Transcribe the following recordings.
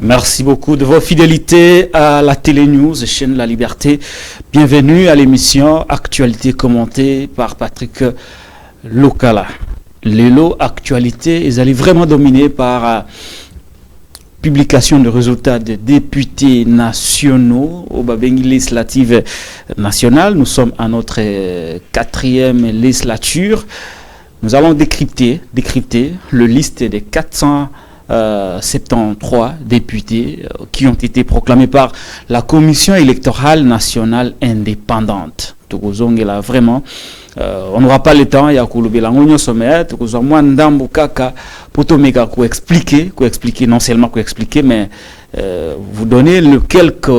Merci beaucoup de votre fidélité à la Télé News, chaîne La Liberté. Bienvenue à l'émission Actualité commentée par Patrick Lokala. Les lots actualités, ils allaient vraiment dominés par publication de résultats des députés nationaux au Babengi législative nationale. Nous sommes à notre 4e législature. Nous allons décrypter le liste des 473 députés qui ont été proclamés par la Commission électorale nationale indépendante. Là, vraiment, on n'aura pas le temps. Il y a pour expliquer, non seulement expliquer, mais vous donner le quelques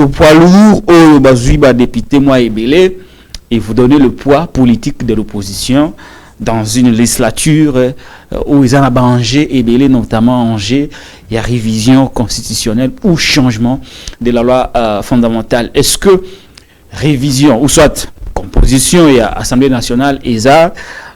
poids lourds au bazuiba député moi et belé, et vous donner le poids politique de l'opposition dans une législature où ils en ont Angers et Belé, notamment Angers, il y a révision constitutionnelle ou changement de la loi fondamentale. Est-ce que révision ou soit composition et Assemblée nationale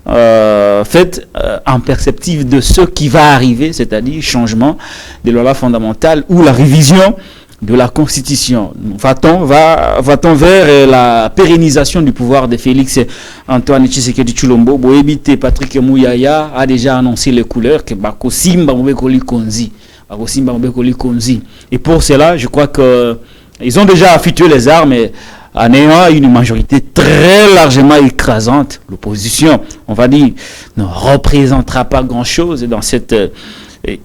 fait en perspective de ce qui va arriver, c'est-à-dire changement de la loi fondamentale ou la révision de la Constitution? Va-t-on vers la pérennisation du pouvoir de Félix Antoine Tshisekedi Tshilombo? Boébité Patrick Mouyaya a déjà annoncé les couleurs que Bakosimba Mbekoli Konzi. Et pour cela, je crois que ils ont déjà affûté les armes et en ayant une majorité très largement écrasante, l'opposition, on va dire, ne représentera pas grand-chose dans cet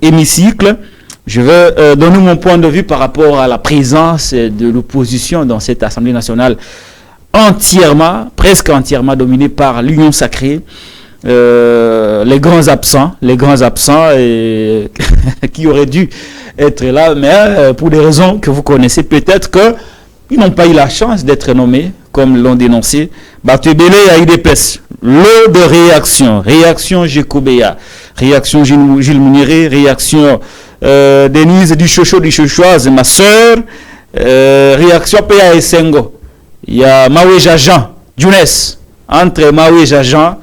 hémicycle. Je veux donner mon point de vue par rapport à la présence de l'opposition dans cette Assemblée nationale presque entièrement dominée par l'Union sacrée, les grands absents qui auraient dû être là, mais pour des raisons que vous connaissez peut-être qu'ils n'ont pas eu la chance d'être nommés, comme l'ont dénoncé. Batubele a eu des pèses. L'eau de réaction Jekobea, réaction Gilles Mouniré, réaction Denise Duchochoise, ma soeur, réaction PA Sengo. Il y a Maouéja Jean, Younes, entre Maouéja Jean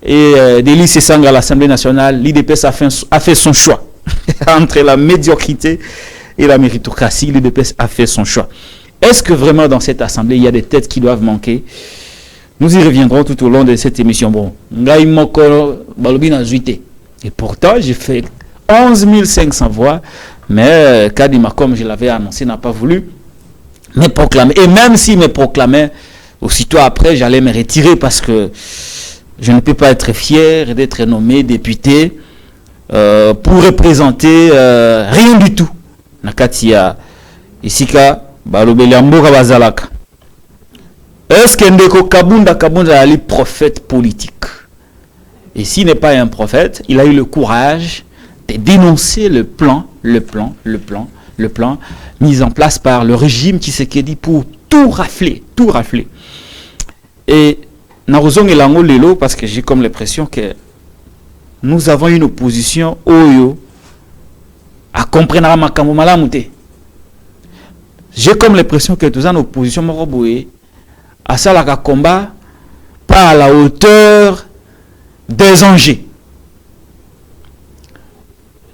et Délice Sanga à l'Assemblée nationale, l'IDPS a fait son choix. Entre la médiocrité et la méritocratie, l'IDPS a fait son choix. Est-ce que vraiment dans cette Assemblée, il y a des têtes qui doivent manquer? Nous y reviendrons tout au long de cette émission. Bon, et pourtant, j'ai fait 11 500 voix, mais Kadima, comme je l'avais annoncé, n'a pas voulu me proclamer. Et même s'il me proclamait, aussitôt après, j'allais me retirer parce que je ne peux pas être fier d'être nommé député pour représenter rien du tout. Nakatia, Isika, Balobeliamboka Bazalaka. Est-ce que Ndeko Kabunda est un prophète politique? Et s'il n'est pas un prophète, il a eu le courage de dénoncer le plan mis en place par le régime Tshisekedi pour tout rafler. Et Narozong et Lango Lelo, parce que j'ai comme l'impression que nous avons une opposition Oyo à comprendre Makambo Malamute. J'ai comme l'impression que nous avons une opposition Moroboué à ça la combat pas à la hauteur des enjeux.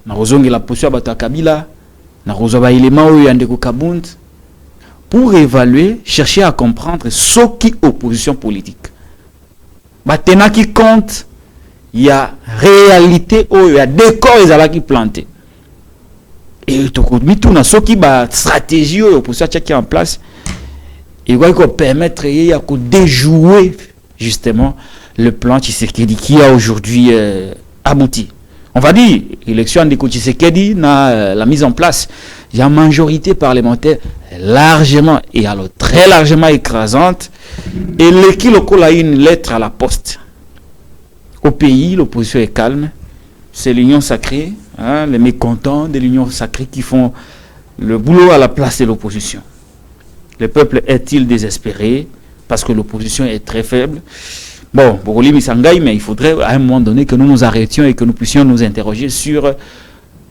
Narozongi la position à Bata Kabila, Narozaba Ilema Oyandeko Kabund, pour évaluer, chercher à comprendre ce qui est opposition politique. Batena qui compte, il y a réalité, il y a décor qui planté. Et tout na ce qui est stratégie opposition qui est en place, il va permettre de déjouer justement le plan Tshisekedi qui a aujourd'hui abouti. On va dire, l'élection de Tshisekedi, la mise en place, il y a une majorité parlementaire largement et alors très largement écrasante. Et l'équipe a une lettre à la poste. Au pays, l'opposition est calme. C'est l'union sacrée, les mécontents de l'union sacrée qui font le boulot à la place de l'opposition. Le peuple est-il désespéré parce que l'opposition est très faible? Bon, mais il faudrait à un moment donné que nous nous arrêtions et que nous puissions nous interroger sur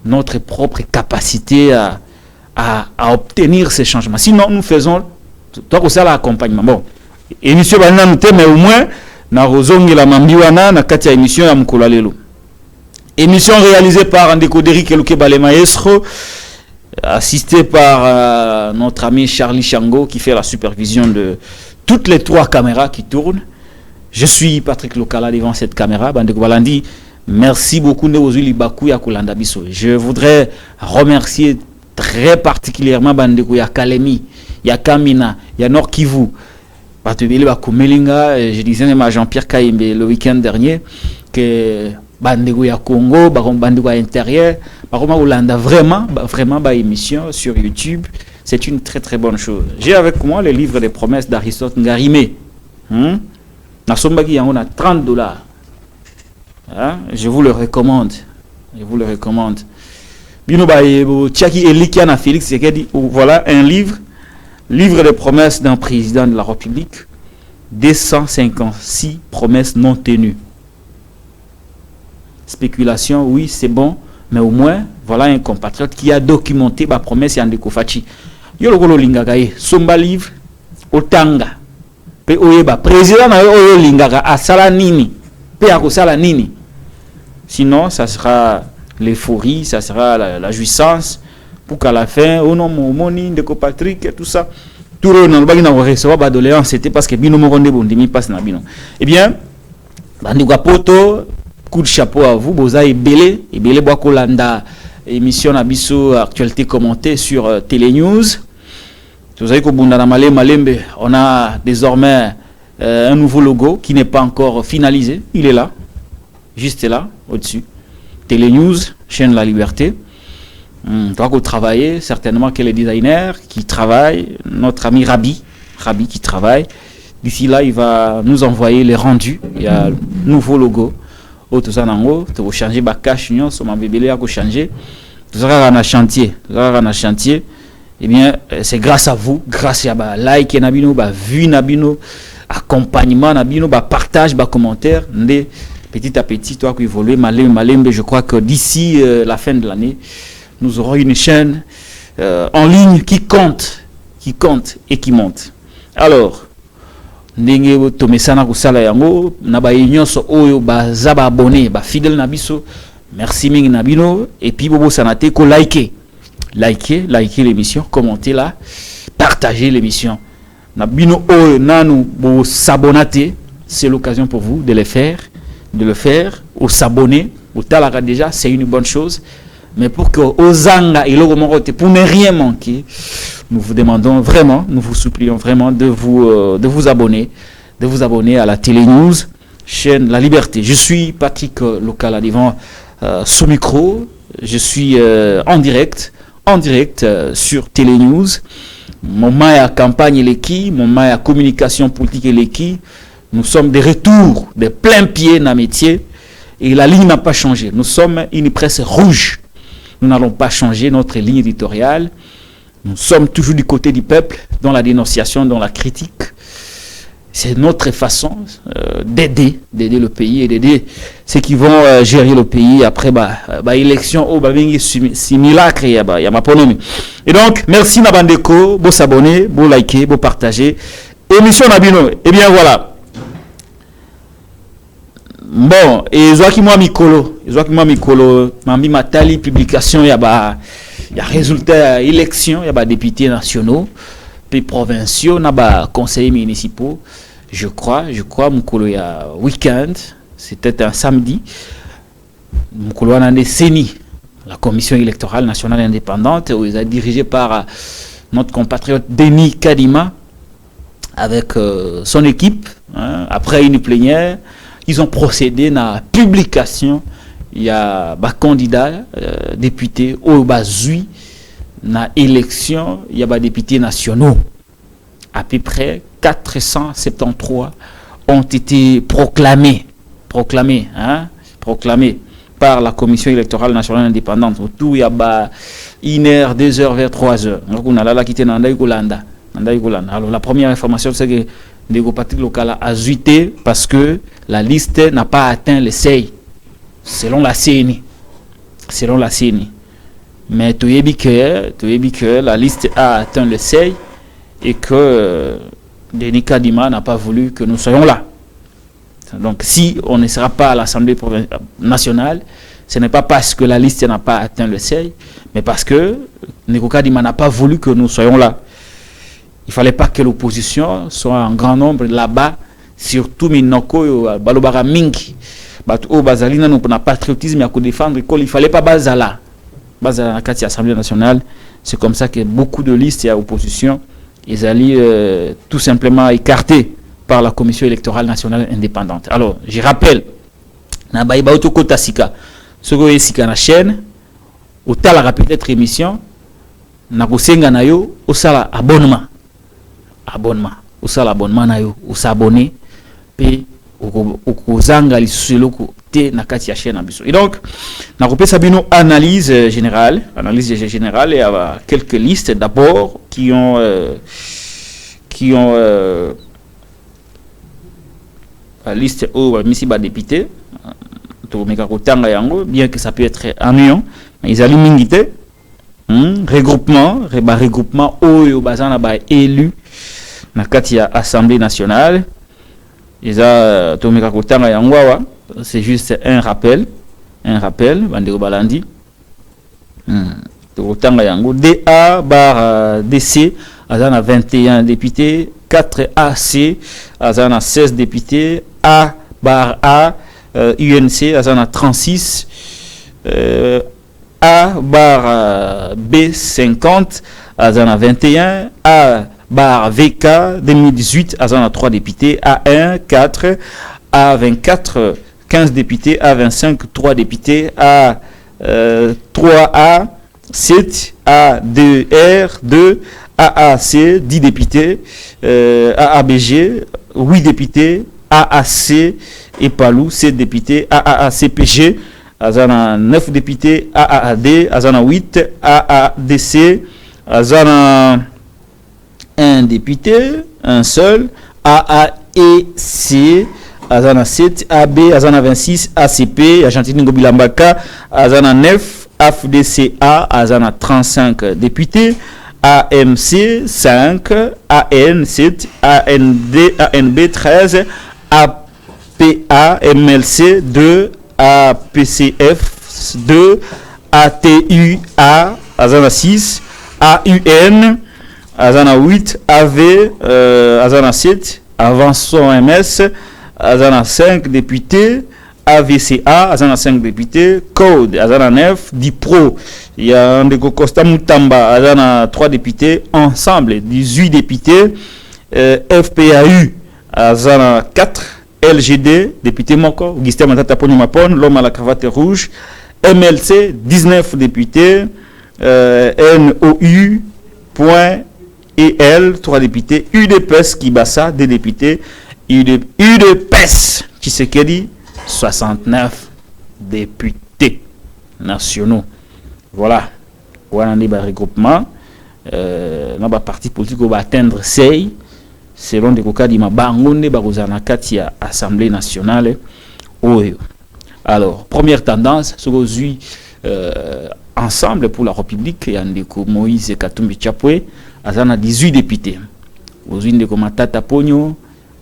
notre propre capacité à obtenir ces changements. Sinon, nous faisons tout ça l'accompagnement. Bon, émission mais au moins, na rozongi la mambiwana na kati ya émission ya mkolalelo. Émission réalisée par Andeko Derrick Elukeba le maestro, assisté par notre ami Charlie Chango qui fait la supervision de toutes les 3 caméras qui tournent. Je suis Patrick Lokala devant cette caméra. Bandeko Balandi, merci beaucoup de vous Kolanda Biso. Je voudrais remercier très particulièrement Bandeko ya Kalemi, ya Kamina, ya Nord Kivu. Je disais même à Jean-Pierre Kaimbe le week-end dernier que Bandeko ya Congo, Bandeko ya intérieur, vraiment émission sur YouTube. C'est une très très bonne chose. J'ai avec moi le livre des promesses d'Aristote Ngarimé. On a 30 $. Je vous le recommande. Voilà un livre des promesses d'un président de la République. 256 promesses non tenues. Spéculation, oui, c'est bon, mais au moins, voilà un compatriote qui a documenté ma promesse Yandeko Fachi. Yologolo Lingagaye, Somba livre, Otanga. Pe Oyeba, président na Oyo Lingaga, Asala Nini. Pe Akosala Nini. Sinon, ça sera l'euphorie, ça sera la jouissance. Pour qu'à la fin, oh non, mon moni, Ndeko Patrick, et tout ça. Tout le monde va recevoir badoléance, c'était parce que Bino Moronde Bondimi passe na Bino. Eh bien, Bandeko Poto, coup de chapeau à vous, Boza et Belé Boakolanda, émission Abisso, actualité commentée sur Télé News. Vous savez qu'au Malembe, on a désormais un nouveau logo qui n'est pas encore finalisé. Il est là, juste là, au-dessus. Télé News, chaîne La Liberté. On doit travailler, certainement que les designers qui travaillent, notre ami Rabi qui travaille. D'ici là, il va nous envoyer les rendus. Il y a un nouveau logo. Tout ça tu vas changer ma cache, sur ma bébé, à changer. Tout ça un chantier. Eh bien, c'est grâce à vous, grâce à bah like nabino, bah vue nabino, accompagnement nabino, bah partage, bah commentaire. Petit à petit, toi qui évolue, malembe, je crois que d'ici la fin de l'année, nous aurons une chaîne en ligne qui compte et qui monte. Alors, ndenge tomesana kusala yango na ba nyonso oyo ba zaba abonné ba fidèle na biso, merci mingi na bino, et puis bobo sanate ko liker l'émission, commenter là, partager l'émission. Na bino oyo nanu bo s'abonner, c'est l'occasion pour vous de le faire, ou s'abonner, ou talara déjà, c'est une bonne chose. Mais pour que Ozanga et Logomorote, pour ne rien manquer, nous vous demandons vraiment, nous vous supplions vraiment de vous abonner à la Télé News, chaîne La Liberté. Je suis Patrick Lokala devant sous micro. Je suis en direct sur Télé News. Mon maille campagne et l'équipe, mon maille communication politique et l'équipe. Nous sommes de retour, de plein pied dans le métier. Et la ligne n'a pas changé. Nous sommes une presse rouge. Nous n'allons pas changer notre ligne éditoriale. Nous sommes toujours du côté du peuple, dans la dénonciation, dans la critique. C'est notre façon d'aider le pays et d'aider ceux qui vont gérer le pays après l'élection au simulacre et ma ponomi. Et donc, merci Nabandeko, beau s'abonner, beau liker, beau partager. Émission Nabino. Eh bien voilà. Bon, et Zoakimo Mikolo, Mambi Matali, publication, il y a résultat élection, il y a députés nationaux, puis provinciaux, il y a conseillers municipaux. Je crois, Mukolo, il y a week-end, c'était un samedi. Mukolo, on a des CENI, la Commission électorale nationale indépendante, où ils sont dirigés par notre compatriote Denis Kadima, avec son équipe, après une plénière. Ils ont procédé à la publication. Il y a des candidats, députés, au Bazui, dans l'élection, il y a des députés nationaux. À peu près 473 ont été proclamés par la Commission électorale nationale indépendante. Autour, il y a 1h, 2h, vers 3h. Alors, la première information, c'est que Ndeko Patrick Lokala a zuité parce que la liste n'a pas atteint le seuil selon la CENI. Mais tu as dit que la liste a atteint le seuil et que Denis Kadima n'a pas voulu que nous soyons là. Donc si on ne sera pas à l'Assemblée nationale, Ce n'est pas parce que la liste n'a pas atteint le seuil, mais parce que Ndeko Kadima n'a pas voulu que nous soyons là. Il ne fallait pas que l'opposition soit en grand nombre là-bas, surtout Minoko, Balobara Mingi. Au Bazalina, nous avons patriotisme à défendre. Il ne fallait pas Bazala. Bazala à l'Assemblée nationale. C'est comme ça que beaucoup de listes et opposition, ils allaient tout simplement écartés par la Commission électorale nationale indépendante. Alors, je rappelle, Nabaïba Otoko Sika, ce que Sika na chaîne, au Talara peut-être émission, Nagosenga Nayo, au Sala abonnement. Abonnement. Au Sala abonnement Nayo, au s'abonner, puis au Zanga, te na kati ya chaîne abiso. Et donc na repé sabino analyse générale et quelques listes d'abord qui ont la liste au misi ba député to meka kotanga yango bien que ça peut être ennuyant mais ils allaient mingité regroupement oyo bazana ba élu na kati ya Assemblée nationale. Ils a tomeka kotanga yango wa. C'est juste un rappel, Bandeko Balandi. DA bar DC, Azana 21 députés, 4 AC, Azana 16 députés, A bar A, UNC, Azana 36, A bar B 50, Azana 21, A bar VK 2018, Azana 3 députés, A1 4, A24 15 députés, A25, 3 députés, A3A, 7, A2R, 2, AAC, 10 députés, AABG, 8 députés, AAC et Palou, 7 députés, AACPG, Azana 9 députés, AAD, Azana 8, AADC, Azana 1 député, un seul, AAEC, Azana 7, AB, Azana 26, ACP, Argentine Ngobilambaka, Azana 9, AFDCA, Azana 35 députés, AMC 5, AN 7, ANB 13, APA, MLC 2, APCF 2, ATUA, Azana 6, AUN, Azana 8, AV, Azana 7, Avançon MS, Azana 5 députés, AVCA, Azana 5 députés, Code, Azana 9, DIPRO, il y a Ndeko Costa Mutamba, Azana 3 députés, ensemble 18 députés, FPAU, Azana 4, LGD, député Moko, Augustin Matata Ponyumapon, l'homme à la cravate rouge, MLC, 19 députés, NOU, .EL, 3 députés, UDPS, Kibasa, 2 députés, UDPS, Tshisekedi, 69 députés nationaux. Voilà. Voilà un regroupement. Dans le parti politique, on va atteindre 6 selon des cas d'Ima Bangonde, Barozana Katia, Assemblée nationale. Alors, première tendance, ce que ensemble pour la République, il y a Moïse Katumbi Chapwe, Azana 18 députés. Aujourd'hui, Ndeko Matata Pogno,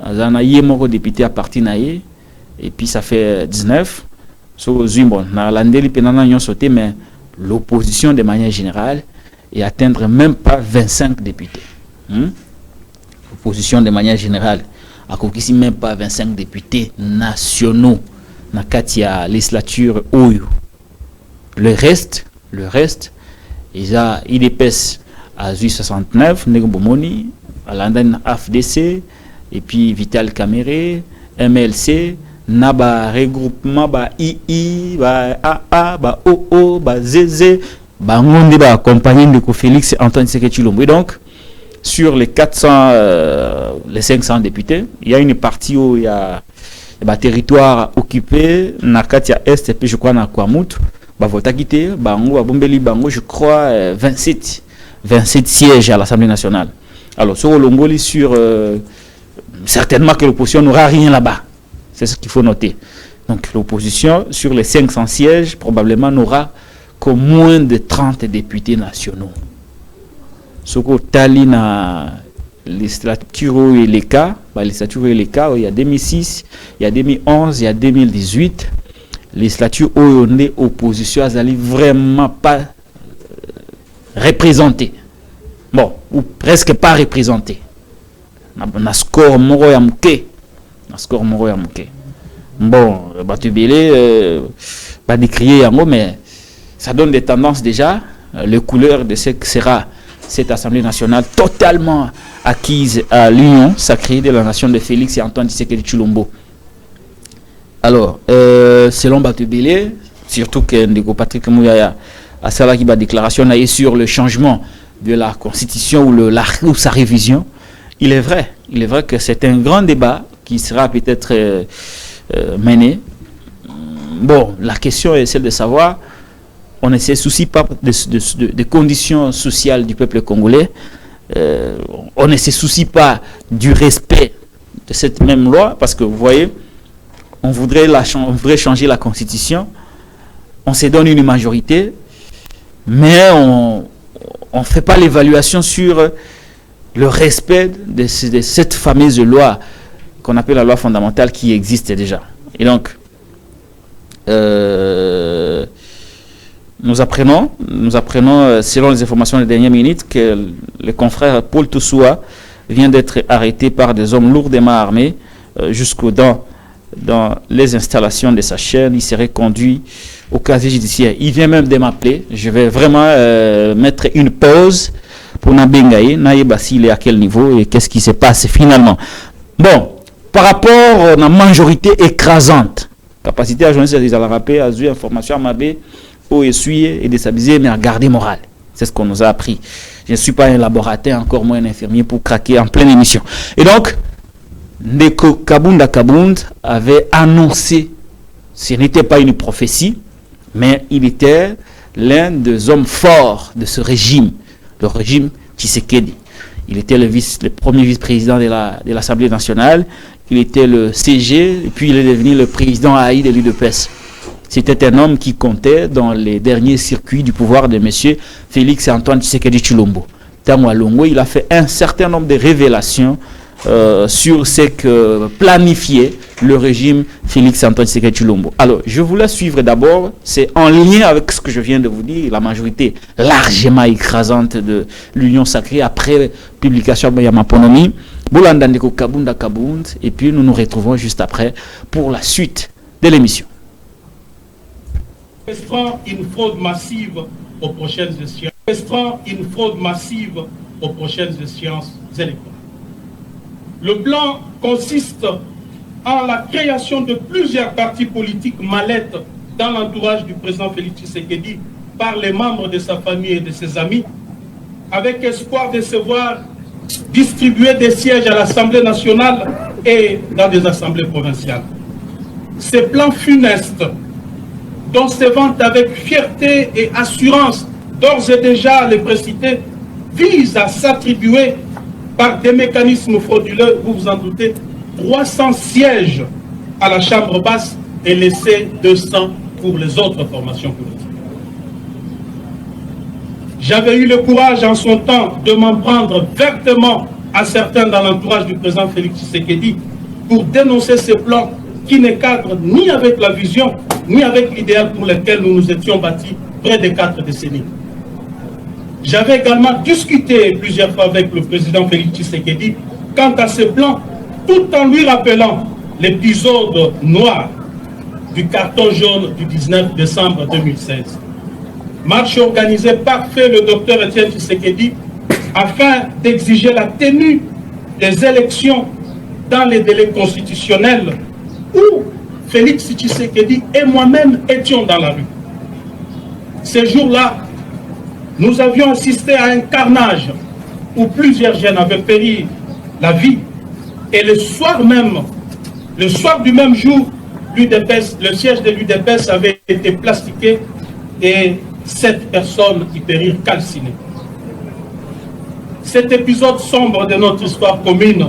Azana Yemoko député à partir naïe, et puis ça fait 19. Aujourd'hui, bon, na landeli penana nyon sauté, mais l'opposition de manière générale et atteindre même pas 25 députés. L'opposition de manière générale a conquis même pas 25 députés nationaux na katia législature Oyo. Le reste, il épaisse à 69, Negobomoni, à l'Andan AFDC, et puis Vital Caméré, MLC, Naba regroupement, ba II, ba AA, ba OO, ba ZZ, ba Ngonde, ba accompagné de Félix Antoine Sekechilombo. Et donc, sur les 400, les 500 députés, il y a une partie où il y a ba territoire occupé, Nakatia Est, et puis je crois na Kwamut, ba Votakité, Bango, Bombeli Bango, je crois 27 sièges à l'Assemblée nationale. Alors, sur Olongoli, certainement que l'opposition n'aura rien là-bas. C'est ce qu'il faut noter. Donc, l'opposition, sur les 500 sièges, probablement n'aura que moins de 30 députés nationaux. Ce que Talina, les statuts et les cas, il y a 2006, il y a 2011, il y a 2018, législature où on est opposition azali vraiment pas représentée. Bon, ou presque pas représentée. Na score moko ya muke. Na score moko ya muke. Bon, Batubele pas décrier yango, mais ça donne des tendances déjà, les couleurs de ce que sera cette Assemblée nationale totalement acquise à l'union sacrée de la nation de Félix et Antoine Tshisekedi Tshilombo. Alors, selon Batubele, surtout que Ndeko Patrick Mouyaya a ça qui va déclaration sur le changement de la constitution ou sa révision, il est vrai que c'est un grand débat qui sera peut-être mené. Bon, la question est celle de savoir, on ne se soucie pas des conditions sociales du peuple congolais, on ne se soucie pas du respect de cette même loi, parce que vous voyez, on voudrait changer la constitution, on se donne une majorité, mais on ne fait pas l'évaluation sur le respect de cette fameuse loi qu'on appelle la loi fondamentale qui existe déjà. Et donc, nous apprenons, selon les informations des dernières minutes, que le confrère Paul Toussoua vient d'être arrêté par des hommes lourdement armés dans les installations de sa chaîne. Il serait conduit au casier judiciaire. Il vient même de m'appeler. Je vais vraiment mettre une pause pour Nabengaye, Naïba s'il est à quel niveau et qu'est-ce qui se passe finalement. Bon, par rapport à la majorité écrasante, capacité à journaliste à la rappeler, à jouer information à Mabé, au essuyer et déstabiliser, mais à garder morale. C'est ce qu'on nous a appris. Je ne suis pas un laboratoire, encore moins un infirmier pour craquer en pleine émission. Et donc, Ndeko Kabunda Kabund avait annoncé, ce n'était pas une prophétie, mais il était l'un des hommes forts de ce régime, le régime Tshisekedi. Il était le premier vice-président de l'Assemblée nationale, il était le CG, et puis il est devenu le président AI de l'UDPS. C'était un homme qui comptait dans les derniers circuits du pouvoir de M. Félix et Antoine Tshisekedi Tshilombo. Tango Alongo, il a fait un certain nombre de révélations sur ce que planifiait le régime Félix Antoine Tshisekedi Tshilombo. Alors, je vous laisse suivre d'abord, c'est en lien avec ce que je viens de vous dire, la majorité largement écrasante de l'Union sacrée après publication de Yamaponomi, Boulandandeko Kabunda Kabund, et puis nous nous retrouvons juste après pour la suite de l'émission. Orchestrant une fraude massive aux prochaines échéances. Orchestrant une fraude massive aux prochaines échéances électorales. Le plan consiste en la création de plusieurs partis politiques mallettes dans l'entourage du président Félix Tshisekedi par les membres de sa famille et de ses amis, avec espoir de se voir distribuer des sièges à l'Assemblée nationale et dans des assemblées provinciales. Ces plans funestes, dont se vantent avec fierté et assurance d'ores et déjà les précités, visent à s'attribuer par des mécanismes frauduleux, vous vous en doutez, 300 sièges à la Chambre basse et laisser 200 pour les autres formations politiques. J'avais eu le courage en son temps de m'en prendre vertement à certains dans l'entourage du président Félix Tshisekedi pour dénoncer ces plans qui ne cadrent ni avec la vision, ni avec l'idéal pour lequel nous nous étions bâtis près de 4 décennies. J'avais également discuté plusieurs fois avec le président Félix Tshisekedi quant à ces plans, tout en lui rappelant l'épisode noir du carton jaune du 19 décembre 2016. Marche organisée par fait le docteur Etienne Tshisekedi afin d'exiger la tenue des élections dans les délais constitutionnels où Félix Tshisekedi et moi-même étions dans la rue. Ces jours-là, nous avions assisté à un carnage où plusieurs jeunes avaient péri la vie. Et le soir du même jour, le siège de l'UDPS avait été plastiqué et 7 personnes y périrent calcinées. Cet épisode sombre de notre histoire commune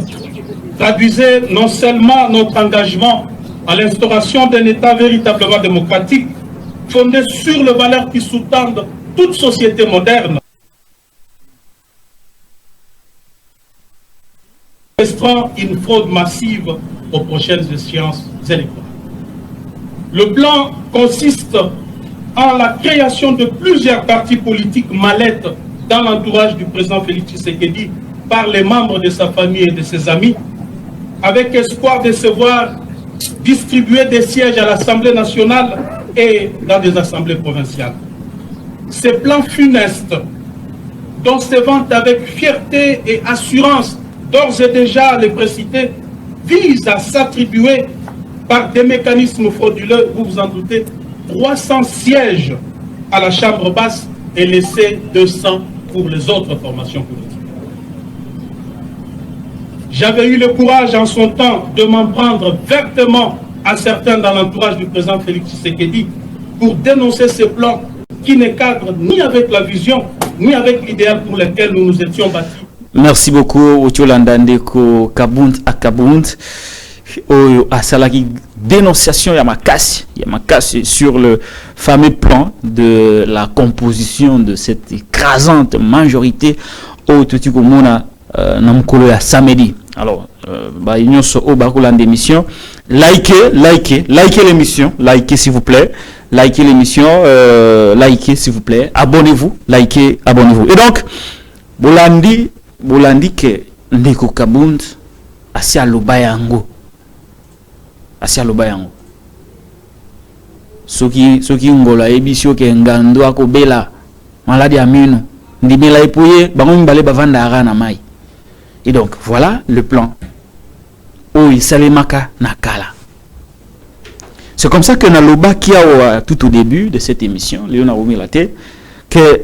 traduisait non seulement notre engagement à l'instauration d'un État véritablement démocratique, fondé sur les valeurs qui sous-tendent toute société moderne, orchestrant une fraude massive aux prochaines échéances électorales. Le plan consiste en la création de plusieurs partis politiques mallettes dans l'entourage du président Félix Tshisekedi par les membres de sa famille et de ses amis, avec espoir de se voir distribuer des sièges à l'Assemblée nationale et dans des assemblées provinciales. Ces plans funestes, dont se vantent avec fierté et assurance d'ores et déjà les précités, visent à s'attribuer par des mécanismes frauduleux, vous vous en doutez, 300 sièges à la Chambre basse et laisser 200 pour les autres formations politiques. J'avais eu le courage en son temps de m'en prendre vertement à certains dans l'entourage du président Félix Tshisekedi pour dénoncer ces plans qui ne cadrent ni avec la vision, ni avec l'idéal pour lequel nous nous étions bâtis. Merci beaucoup, Otiolandandeko Kabunt à Kabunt. À Salaki, dénonciation Yamakasi sur le fameux plan de la composition de cette écrasante majorité au Totikomona Namkolo ya samedi. Alors, union so au bakulan d'émission. Likez l'émission, likez s'il vous plaît. Likez l'émission, likez s'il vous plaît. Abonnez-vous, likez, abonnez-vous. Et donc, Bolandi que Ndeko Kabunt Asia Lobayango. Asia Lobayango. Soki ngola ebisio ke ngando akobela maladi amino. Ndibela epouye bango mbale bavanda arana mai. Et donc, voilà le plan. Oui, Salemaka Nakala. C'est comme ça que Naloba, qui a tout au début de cette émission, Léon Aroumi Laté, que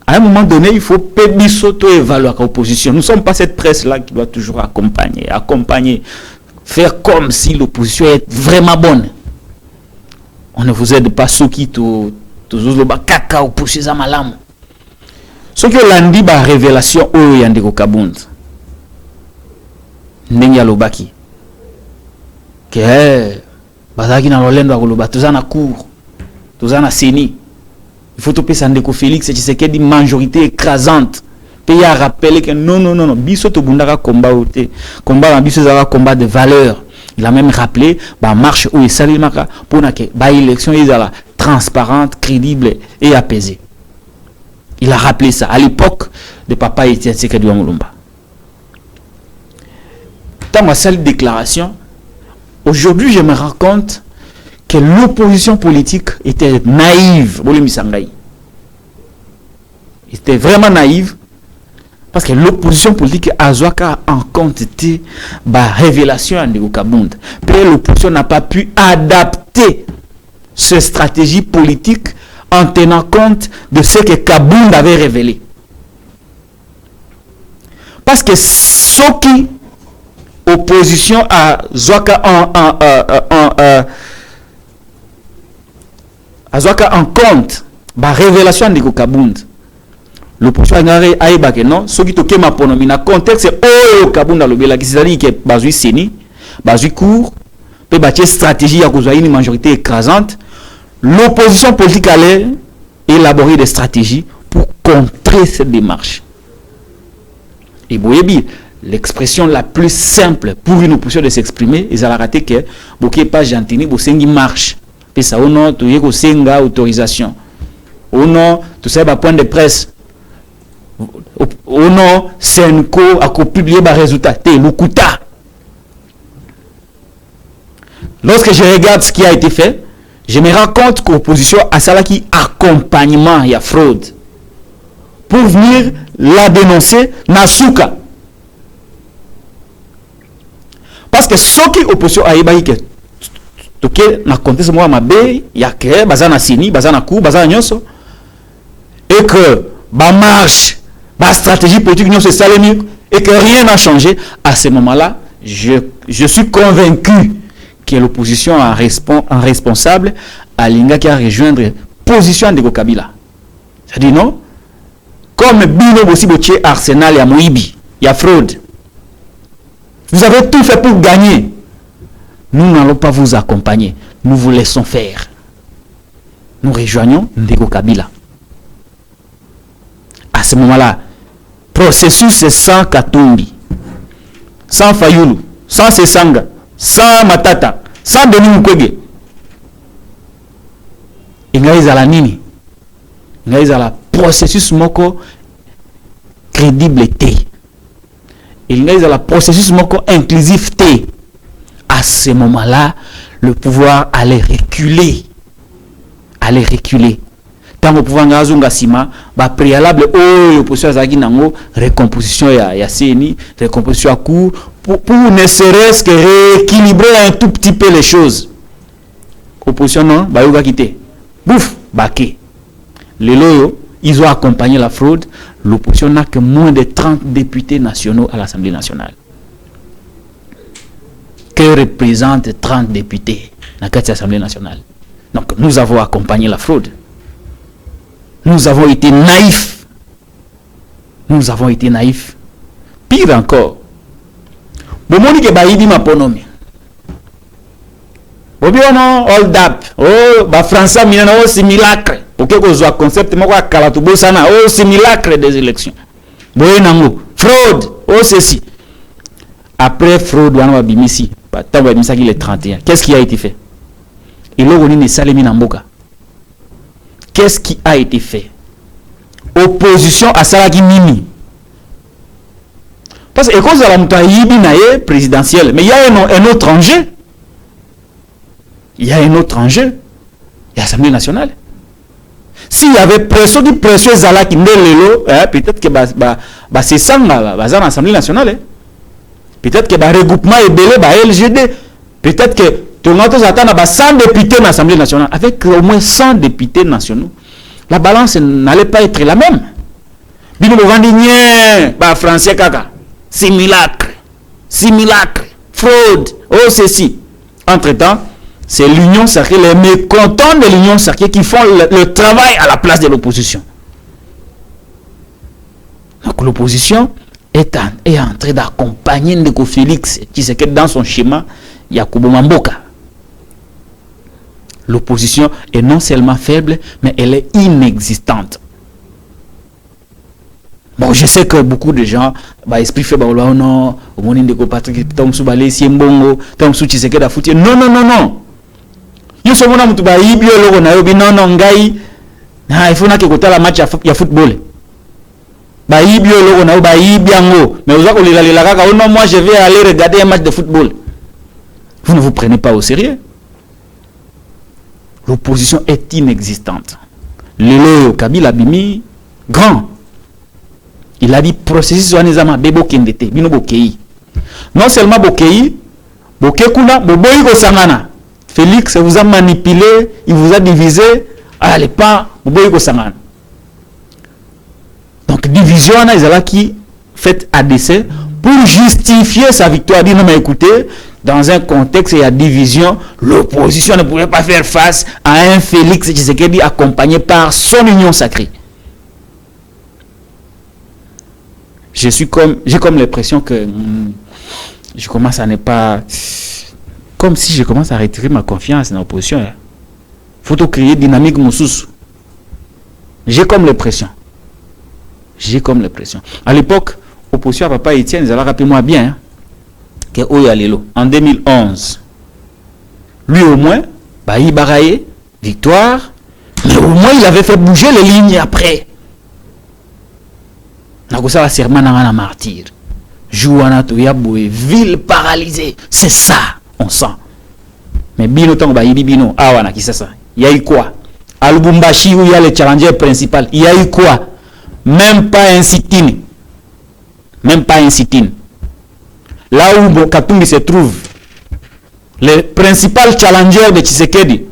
à un moment donné, il faut évaluer l'opposition. Nous ne sommes pas cette presse-là qui doit toujours accompagner, faire comme si l'opposition est vraiment bonne. On ne vous aide pas, ceux qui tous les kaka opposés à malam. Ce que l'andi ba révélation au Yandeko Kabunt Ndenya Lobaki que bazaki na lolendo akoloba tozana cour tozana seni il faut topé Sandeko Félix Tshisekedi majorité écrasante pays à rappeler que non biso to bundaka combat oté combat na biso za combat de valeur. Il a même rappelé ba marche où Salimaka pour na que ba élection ezala transparente, crédible et apaisée. Il a rappelé ça à l'époque de Papa Etienne Tshisekedi Mulumba. Dans ma seule déclaration, aujourd'hui je me rends compte que l'opposition politique était naïve. Était vraiment naïve parce que l'opposition politique a en quantité de révélation de Kabund. Puis l'opposition n'a pas pu adapter cette stratégie politique en tenant compte de ce que Kabund avait révélé. Parce que ce qui opposition à Zouaka en compte la révélation de Kabund, l'opposition a dit que non, ce qui toque ma ponomi na contexte Kabund a lobela qui c'est-à-dire que bazui seni, bazui court, peut bâtir stratégie à cause d'une majorité écrasante. L'opposition politique allait élaborer des stratégies pour contrer cette démarche. Et Boyebi, l'expression la plus simple pour une opposition de s'exprimer, ils ont raté que Boké pas gentil, Bosengi marche. Et ça, au nom, tu y a senga autorisation. Au nom, tu sais, point de presse. Au nom, Senko a publié des résultats. Lukuta. Lorsque je regarde ce qui a été fait, je me rends compte que l'opposition a ça qui accompagnement, il y a fraude. Pour venir la dénoncer, Nasuka. Parce que ce qui opposition a ébahi que na contexte moi ma bé, il y a que bazana sini, bazana kou, bazana nyonso. Et que ba marche, ba stratégie politique nyonso salemi et que rien n'a changé, à ce moment-là, je suis convaincu que l'opposition en responsable à l'Inga qui a rejoindre position de Kabila. C'est-à-dire non, comme Bino aussi botier Arsenal et à Moibi, il y a fraude. Vous avez tout fait pour gagner. Nous n'allons pas vous accompagner. Nous vous laissons faire. Nous rejoignons Ndeko Kabila. À ce moment-là, processus c'est sans Katumbi, sans Fayulu, sans Sesanga, sans Matata, sans Denis Mukwege. Il y a la nini. Il y a la processus moko crédible. Il y a la processus moko inclusif. À ce moment-là, le pouvoir allait reculer. Tant que le pouvoir ngazunga sima, ba préalable l'opposition azaki nango recomposition ya CNI, recomposition à court pour ne serait-ce que rééquilibrer un tout petit peu les choses. Opposition non, ba yoga quitter. Bouf, baké. Les loyaux, ils ont accompagné la fraude. L'opposition n'a que moins de 30 députés nationaux à l'Assemblée nationale. Que représentent 30 députés dans l'Assemblée nationale? Donc nous avons accompagné la fraude. Nous avons été naïfs. Pire encore. Bomoni ke bayibi maponomi. Bobiono hold up. Oh, ba français minana o simulacre. Pour que vous concept moko akala to bosana o simulacre des élections. Boye nango fraude, oh ceci. Après fraude wana ba bimisi, ba tamba bimisa ki le 31. Qu'est-ce qui a été fait? Et l'oroni ne salemi namboka. Qu'est-ce qui a été fait? Opposition à Salaki Mimi. Parce que cause de la moutaïbi naïe présidentielle, mais il y a un autre enjeu. Il y a l'Assemblée nationale. S'il y avait pression du précieux Zalaki Nelelo, peut-être que c'est ça l'Assemblée nationale. Peut-être que le regroupement est belé, LGD. Peut-être que tout le monde attend 100 députés dans l'Assemblée nationale. Avec au moins 100 députés nationaux, la balance n'allait pas être la même. Bino Bovandinien, français kaka, simulacre, fraude, oh ceci. Entre-temps, c'est l'Union sacrée, les mécontents de l'Union sacrée qui font le travail à la place de l'opposition. Donc l'opposition est en train d'accompagner Ndeko Félix Tshisekedi dans son schéma Yakubu Mamboka. L'opposition est non seulement faible, mais elle est inexistante. Bon, je sais que beaucoup de gens, esprit fait non, non. Non. Il faut que la match ya football. Mais moi je vais aller regarder un match de football. Vous ne vous prenez pas au sérieux. L'opposition est inexistante. Lelo Kabila Bimi, grand. Il a dit processus Wanezama Bebo Kendete, Bino Bokei. Non seulement Bokei, Bokekuna, Boboyi Kosangana. Félix vous a manipulé, il vous a divisé. Allez pas, Boboyi Kosangana. Donc division, ils ont qui fait ADC pour justifier sa victoire. Dit non mais écoutez, dans un contexte il y a division, l'opposition ne pouvait pas faire face à un Félix Tshisekedi accompagné par son union sacrée. J'ai comme l'impression que je commence à ne pas, comme si je commence à retirer ma confiance dans l'opposition. Faut créer dynamique moussous. J'ai comme l'impression. À l'époque, opposition à Papa Etienne, ils allaient rapidement bien. Que Oyalelo en 2011. Lui au moins, il baraillé, victoire, mais au moins il avait fait bouger les lignes après. Nagosa la serment na martyr. Jouana to yaboué, ville paralysée. C'est ça, on sent. Mais bino tong ba yibi bino awana qui c'est ça. Il y a eu quoi? À Lubumbashi où il y a le challenger principal, il y a eu quoi? Même pas un sit-in. Là où Katumbi se trouve, le principal challenger de Tshisekedi,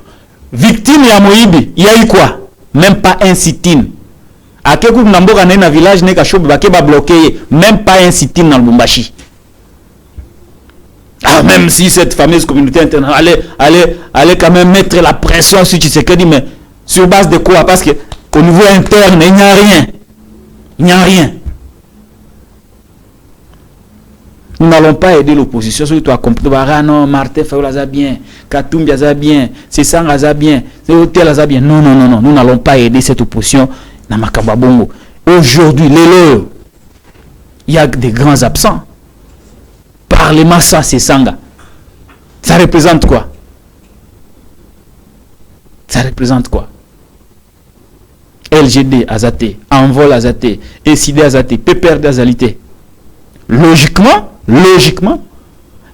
victime ya Moïbi, il y a eu quoi? Même pas un sit-in. À quel coup Namboka n'est un village n'est qu'à Chob Bakeba bloqué, même pas un sit-in dans le Lubumbashi. Ah, même si cette fameuse communauté internationale allait quand même mettre la pression sur Tshisekedi, mais sur base de quoi? Parce qu'au niveau interne, il n'y a rien. Nous n'allons pas aider l'opposition. Surtout à comprendre, non, Martin Fayoul a bien, Katumbi a bien, Sessang a bien, Hôtel a bien. Non. Nous n'allons pas aider cette opposition. Aujourd'hui, il y a des grands absents. Parlement sans Sessanga. Ça représente quoi? Ça représente quoi? LGD Azate, Envol Azate, SID Azate, PPRD Azalité. Logiquement,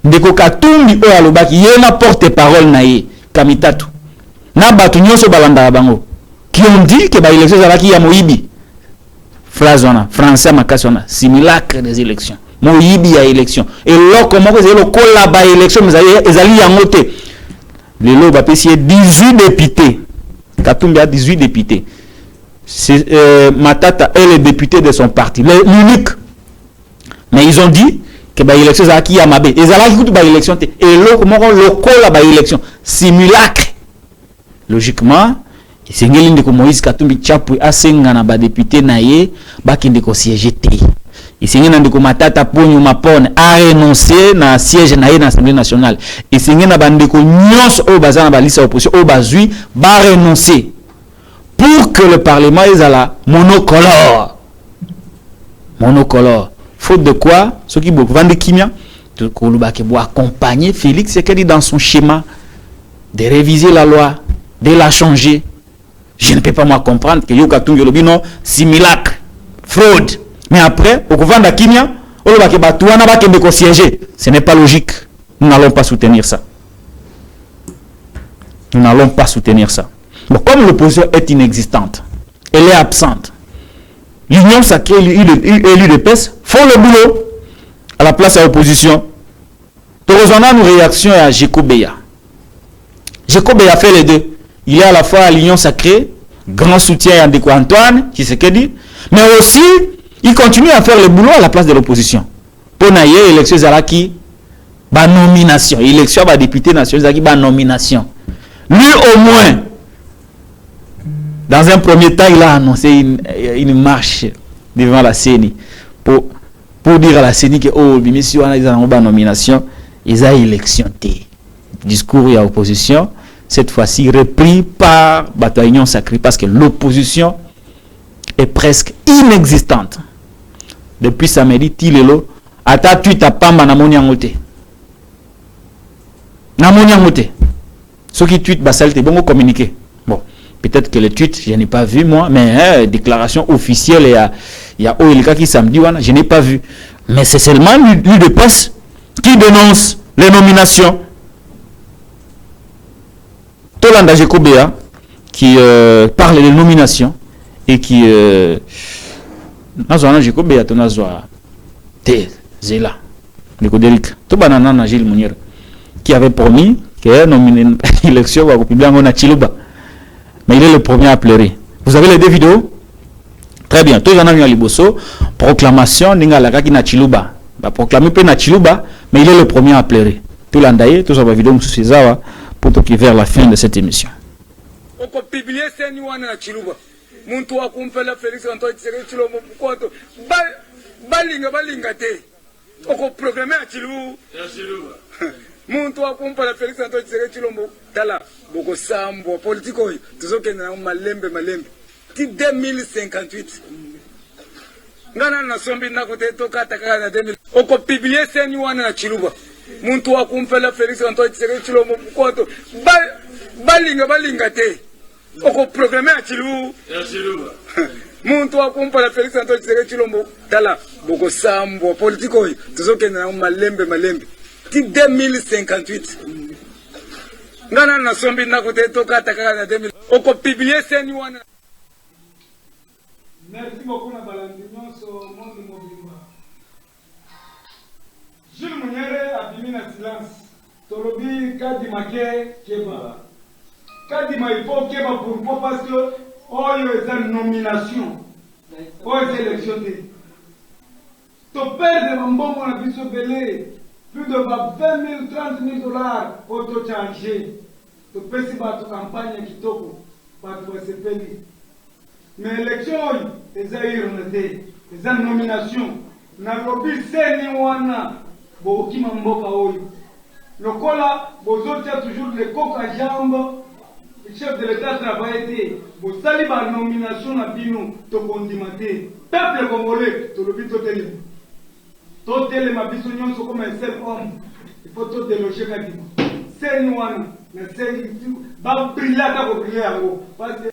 Ndeko Katumbi o alobaki yena porte-parole nae Kamitatu. Na batu nyonso balanda bango qui ont dit que ba élection zalaki ya moyibi. Phrase wana français makasi wana simulacre des élections. Moyibi ya élection. Et là comment que le kola ba élection ezali yango te. Lelo ba pesi 18 députés. Katumbi a 18 députés. Matata est le député de son parti, l'unique. Mais ils ont dit que bah élection ça qui a mabé. Ils allaient tout bah élection et là comment le col bah élection simulacre. Logiquement, c'est ngeli ndeko Moïse Katumbi Tshapwe asenga na ba député naye ba kinde ko siège té. Et c'est ngena ndeko Matata Ponyo Mapone a renoncé na siège naye na Assemblée nationale. Et c'est ngena ba ndeko nyonso o bazana ba liste opposition o bazui ba renoncer. Pour que le Parlement est à la monocolore. Monocolore. Faute de quoi, ceux qui vendent Kimia, pour accompagner Félix Tshisekedi dans son schéma de réviser la loi, de la changer. Je ne peux pas moi comprendre que Yokatung Yolobi non, simulacre, fraude. Mais après, au vendre Kimia, ce n'est pas logique. Nous n'allons pas soutenir ça. Nous n'allons pas soutenir ça. Bon, comme l'opposition est inexistante, elle est absente, l'Union sacrée élue de PES font le boulot à la place à l'opposition. Heureusement, une réaction à Jekobeya. Jekobeya fait les deux. Il est à la fois à l'Union sacrée, grand soutien à Ndeko Antoine, qui se dit, mais aussi, il continue à faire le boulot à la place de l'opposition. Pour naïe, élection Zalaki, ba nomination. Élection ba député national Zalaki, ba nomination. Lui, au moins, dans un premier temps, il a annoncé une marche devant la CENI pour dire à la CENI que oh, monsieur, on a une nomination, ils ont élection. Discours et opposition, cette fois-ci repris par Bataillon Sacré parce que l'opposition est presque inexistante. Depuis samedi, Tilelo, ata tweet à Pamba na moniangote. Na moniangote. Ceux qui tweetent, basalité, bon, communiquer. Bon. Peut-être que le tweet, je n'ai pas vu moi, mais déclaration officielle, il y a Oelika qui samedi, je n'ai pas vu. Mais c'est seulement lui de presse qui dénonce les nominations. Tolanda Jekobea qui parle des nominations et qui Nazwana Jekobea Tonazwa Te Zela Nikoderic Tobanana na Gilles Mounier qui avait promis que nominé l'élection va publier en Chiluba. Mais il est le premier à pleurer. Vous avez les deux vidéos? Très bien. Tous les gens ont Liboso. Proclamation Ningalaka qui na Chiluba. Va proclamer peu na Chiluba, mais il est le premier à pleurer. Tout l'andaye, tous les vidéos sur César pour toquer vers la fin de cette émission. On peut publier ces nuances na Chiluba. Muntu wa kumpela Félix Antoine Tshisekedi Tshilombo Mukwato. Balinga te. On peut programmer à Chiluba. Muntu wa kumpela Félix Antoine Tshisekedi Tshilombo tala boko sambo politiko tuzokenda na malembe ti 2058 ngana na sombi na kote toka taka na 2000 oko publier seni wana na Chiluba muntu wa kumpela Félix Antoine Tshisekedi Tshilombo Mukwato balinga te oko programmer a Chiluba muntu wa kumpela Félix Antoine Tshisekedi Tshilombo tala boko sambo politiko tuzokenda na malembe ti 2058 ngana na sombi na kote toka taka na 2000 oko publier seni wana. Merci beaucoup na balandinyo so monde mobimba. Jules Munyere abimi na silence. Tolobi kadi make keba. Kadi ma il faut keba pourquoi parce que oyo eza nomination. Oyo élection de. To perdre mbongo na biso belé plus de 20 000 30 000 dollars auto changer. To pesi ba to campagne kitoko ba to sepeli. Mais l'élection est à une nomination. Na lobby seni wana boki mamboka oyo. Lokola bozotia toujours le coq à jambe. Le chef de l'État travaille. Bo sali ba nomination na bino to kondimate. Peuple congolais to lobby toteli. Toteli ma biso nyonso comme un seul homme. Il faut tout déloger kadima. scène wana na scène ba briller ta ko briller yango parce que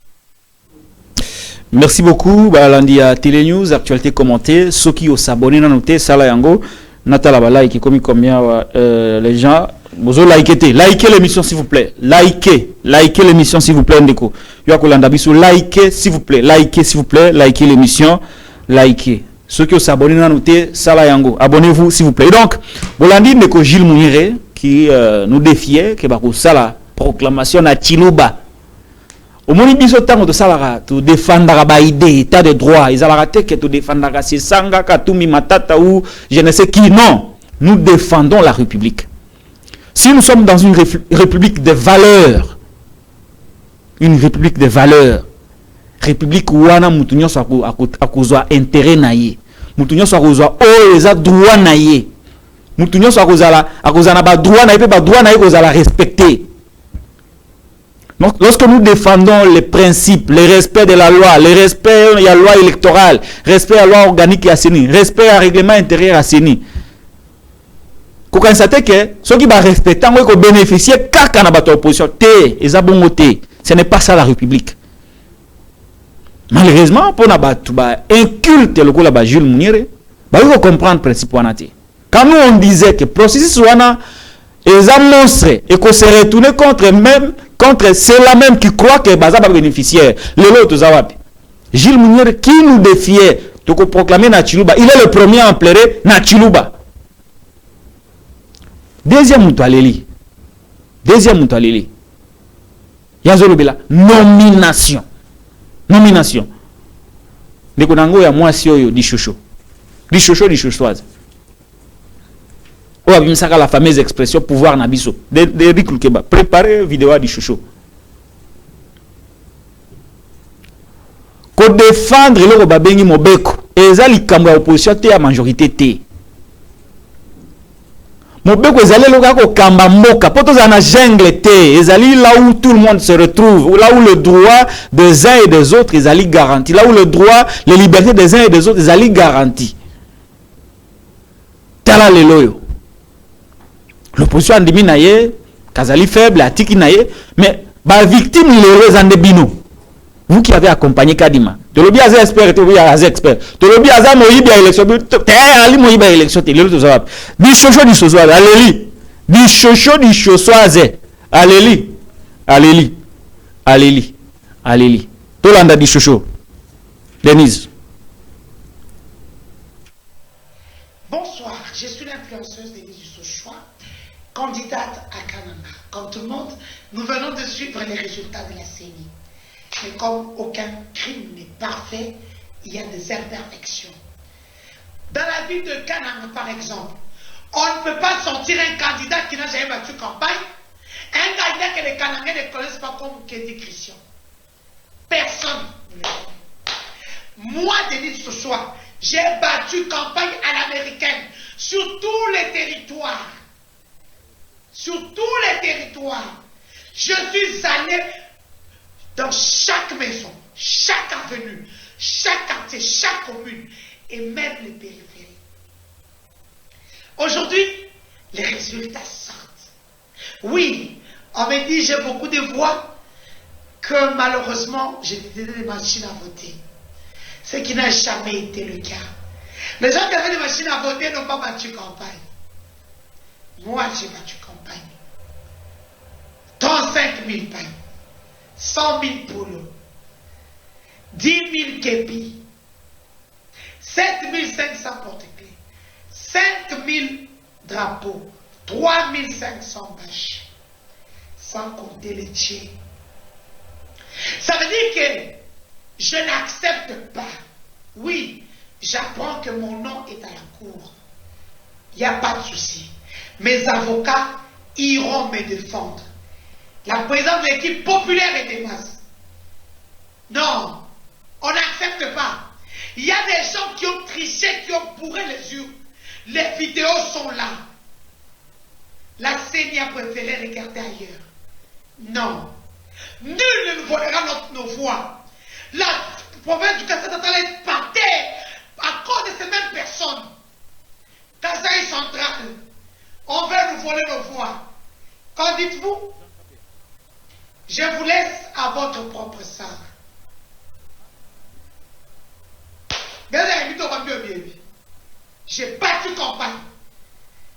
merci beaucoup balandi à Télé News actualité commentée ceux qui ont s'abonné na noté sala yango natala ba like comme combien les gens bozo likez l'émission s'il vous plaît likez l'émission s'il vous plaît ndeko yo akolanda biso likez s'il vous plaît likez l'émission likez ceux qui ont s'abonné na noté sala yango abonnez-vous s'il vous plaît. Et donc bolandi ndeko Gilles Mouniré qui nous défiait que ba ko sala proclamation na Chiluba au moni biso tango to sala to défendre ba idée état de droit ils ala te que to défendre ka sanga katumi matata ou je ne sais qui. Non, nous défendons la République. Si nous sommes dans une république de valeurs, république où wana mutunyo so akozwa intérêt na ye, mutunyo so akozwa o eza droit na ye, mutunyo so akozala ba droit na ye pe ba droit na ye kozala respecter. Donc lorsque nous défendons les principes, le respect de la loi, le respect de la loi électorale, respect de la loi organique et assainie, respect du règlement intérieur assaini, qu'on constate que ceux qui va respecter vont bénéficier kaka na bato opposition té ezabongo té. Ce n'est pas ça la République. Malheureusement pour na bato ba inculte le ko la ba Jules Mouniré, ba il faut comprendre principe wana té. Quand nous on disait que processus wana eza monstre et qu'on se retourner contre ceux-là même qui croient que baza ba bénéficiaire le lot zawapi. Jules Mouniré qui nous défiait de proclamer na Chiluba, il est le premier à pleurer na Chiluba. Deuxième moutaleli. Yazolobela nomination. Ndeko nango ya mwasi oyo di chocho chochoise. O abimsaka la fameuse expression pouvoir na biso. De Rikulkeba. Préparez vidéo di chocho. Ko défendre le babengi mobeko. Eza likambo ya opposition te ya majorité te. Mobeko ezali lokako kamba mboka poto za na jungle te ezali là où tout le monde se retrouve, là où le droit des uns et des autres ezali garanti, là où le droit, les libertés des uns et des autres ezali garanti. Tala leloyo l'opposition andimi na ye kazali faible atiki na ye mais ba victime lelo zande bino. Vous qui avez accompagné Kadima, de l'obi aza expert, de l'obi aza expert, de l'obi aza moyibi à élection, ali moyibi à élection, te lelo tozawap. Di chocho di chosoise, aleli. Di chocho di chosoise, aleli. Tolanda di chocho. Denise. Bonsoir, je suis l'influenceuse Denise Dussochois, candidate à Kananga. Comme tout le monde, nous venons de suivre les résultats de la CENI. Mais comme aucun crime n'est parfait, il y a des imperfections. Dans la ville de Kananga, par exemple, on ne peut pas sortir un candidat qui n'a jamais battu campagne, un candidat que les Kanangais ne connaissent pas comme Kédi Christian. Personne ne le connaît. Moi, Denis Dussochois, j'ai battu campagne à l'américaine sur tous les territoires. Sur tous les territoires. Je suis allé dans chaque maison, chaque avenue, chaque quartier, chaque commune, et même les périphéries. Aujourd'hui, les résultats sortent. Oui, on me dit j'ai beaucoup de voix, que malheureusement, j'ai utilisé des machines à voter. Ce qui n'a jamais été le cas. Les gens qui avaient des machines à voter n'ont pas battu campagne. Moi, j'ai battu campagne. 35 000 pailles. 100 000 poules, 10 000 képis, 7 500 porte-clés, 5 000 drapeaux, 3 500 bâches, sans compter les tiers. Ça veut dire que je n'accepte pas. Oui, j'apprends que mon nom est à la cour. Il n'y a pas de souci. Mes avocats iront me défendre. La présidente de l'équipe populaire et des masses. Non, on n'accepte pas. Il y a des gens qui ont triché, qui ont bourré les urnes. Les vidéos sont là. La CENI a préféré regarder ailleurs. Non. Nul ne nous volera nos voix. La province du Kassai-Central est partée à cause de ces mêmes personnes. Kassai central, on veut nous voler nos voix. Qu'en dites-vous? Je vous laisse à votre propre sort. J'ai battu campagne.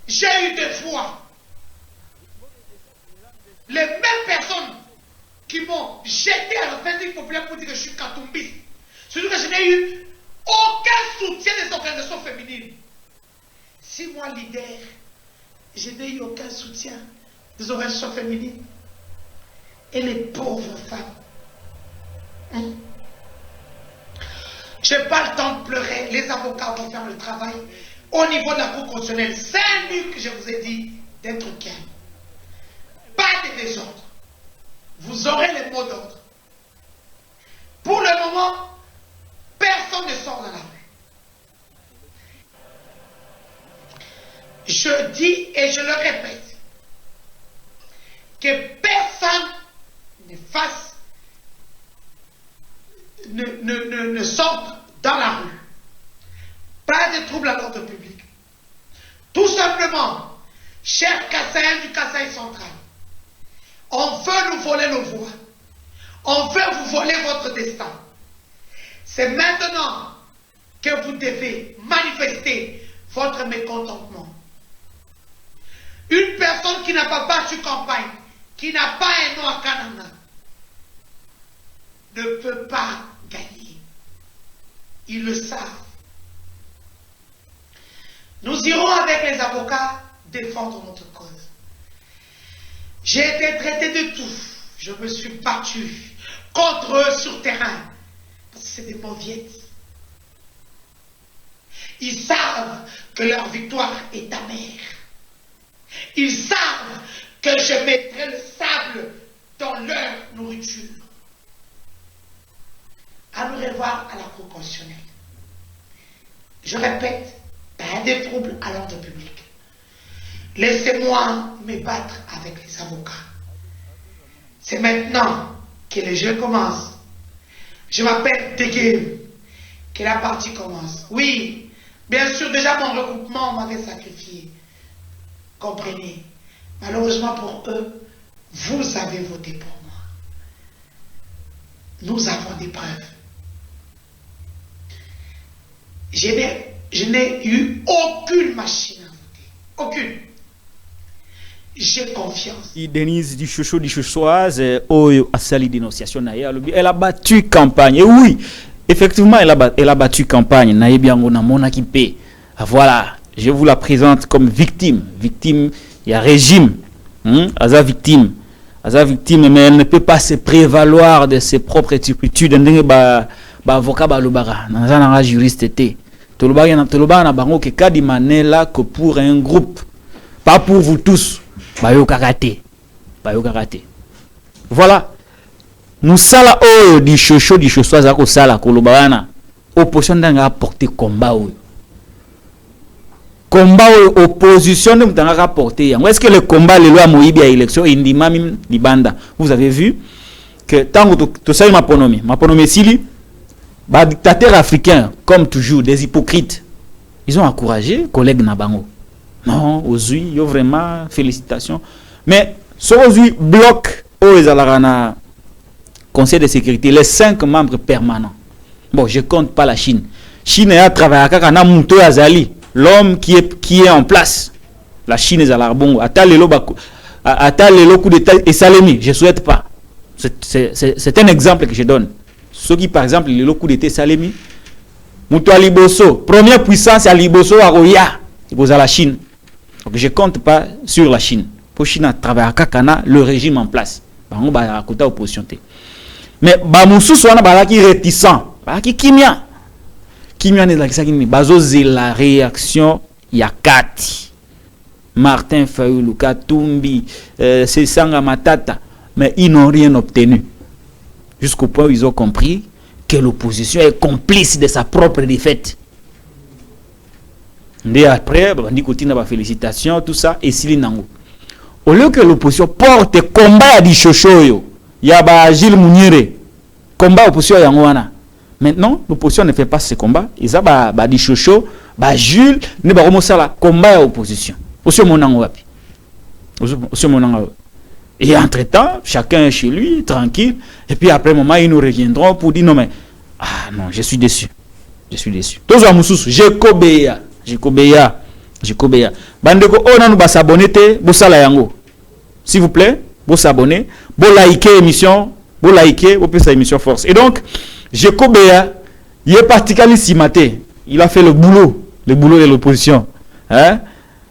J'ai eu des fois les mêmes personnes qui m'ont jeté à l'offensive populaire pour dire que je suis katumbiste. Surtout que je n'ai eu aucun soutien des organisations féminines. Si moi, leader, je n'ai eu aucun soutien des organisations féminines, et les pauvres femmes, je n'ai pas le temps de pleurer. Les avocats vont faire le travail au niveau de la Cour constitutionnelle. C'est lui que je vous ai dit d'être calme. Pas de désordre. Vous aurez les mots d'ordre. Pour le moment, personne ne sort dans la rue. Je dis et je le répète, que personne ne sorte dans la rue. Pas de trouble à l'ordre public. Tout simplement, chers Kassaïens du Kasaï central, on veut nous voler nos voix. On veut vous voler votre destin. C'est maintenant que vous devez manifester votre mécontentement. Une personne qui n'a pas battu campagne, qui n'a pas un nom à Kanana, ne peut pas gagner. Ils le savent. Nous irons avec les avocats défendre notre cause. J'ai été traité de tout. Je me suis battu contre eux sur terrain. Parce que c'est des mauviettes. Ils savent que leur victoire est amère. Ils savent que je mettrai le sable dans leur nourriture. À nous revoir à la Cour constitutionnelle. Je répète, pas de troubles à l'ordre public. Laissez-moi me battre avec les avocats. C'est maintenant que le jeu commence. Je m'appelle Tegué, que la partie commence. Oui, bien sûr, déjà mon regroupement m'avait sacrifié. Comprenez. Malheureusement pour eux, vous avez voté pour moi. Nous avons des preuves. Je n'ai eu aucune machine à voter. Aucune. J'ai confiance. Denise Dichocho Dichochoise, a sali dénonciation. Elle a battu campagne. Et oui, effectivement, elle a battu campagne. Voilà, je vous la présente comme victime. Victime, il y a régime. Aza victime, mais elle ne peut pas se prévaloir de ses propres turpitudes. Avocat balobara, nanzana juriste té. Tolobara na bango ke kadi manela que pour un groupe, pas pour vous tous. Bayo karaté. Voilà. Nous sala o di chocho di chosoaza ko sala kolobana. Opposition ndanga apporter combat o. Combat ou opposition ne mutanga rapporter. Est-ce que le combat les lois moyibi à élection indima mim libanda. Vous avez vu que tant que to sala maponomi sili ba dictateurs africains comme toujours des hypocrites. Ils ont encouragé collègues Nabango. Non, aujourd'hui, yo vraiment félicitations. Mais ce aujourd'hui bloc au Ezalarana Conseil de sécurité les 5 membres permanents. Bon, je compte pas la Chine. Chine a travaillé avec Kana Mouto Azali, l'homme qui est en place. La Chine est à l'arbon. Atalelo coup d'état et Salemi, je souhaite pas. C'est un exemple que je donne. Ceux qui par exemple le coup d'état Salemi, Mouto Aliboso, première puissance à Liboso à Roya, il à la Chine. Donc je compte pas sur la Chine. Pour Chine à travailler à Kakana, le régime en place. Bango ba akota opposition té. Mais ba musu soana ba qui réticent, ba qui kimia ne la qui ni bazo la réaction yakati. Martin Fayulu Katumbi, Sesanga Matata, mais ils n'ont rien obtenu. Jusqu'au point où ils ont compris que l'opposition est complice de sa propre défaite. Et après, on dit qu'on a félicitations, tout ça, et Sili Nango. Au lieu que l'opposition porte combat à di Chochoyo, il y a Gilles Mouniere, combat opposition Yangoana. Maintenant, l'opposition ne fait pas ce combat. Ils ont di Chocho, Jules, ne ba combat à opposition. Aussi mon nango wapi. Aussi mon nango. Et entre-temps, chacun est chez lui, tranquille. Et puis après un moment, ils nous reviendront pour dire non mais, ah non, je suis déçu. Je suis déçu. Tous en moussous, Jekobeya. Bandeko, on a nous s'abonner, vous yango. S'il vous plaît, vous s'abonner, vous liker l'émission, vous liker, vous pouvez émission force. Et donc, Jekobeya, il est particulièrement cimaté. Il a fait le boulot de l'opposition. Hein?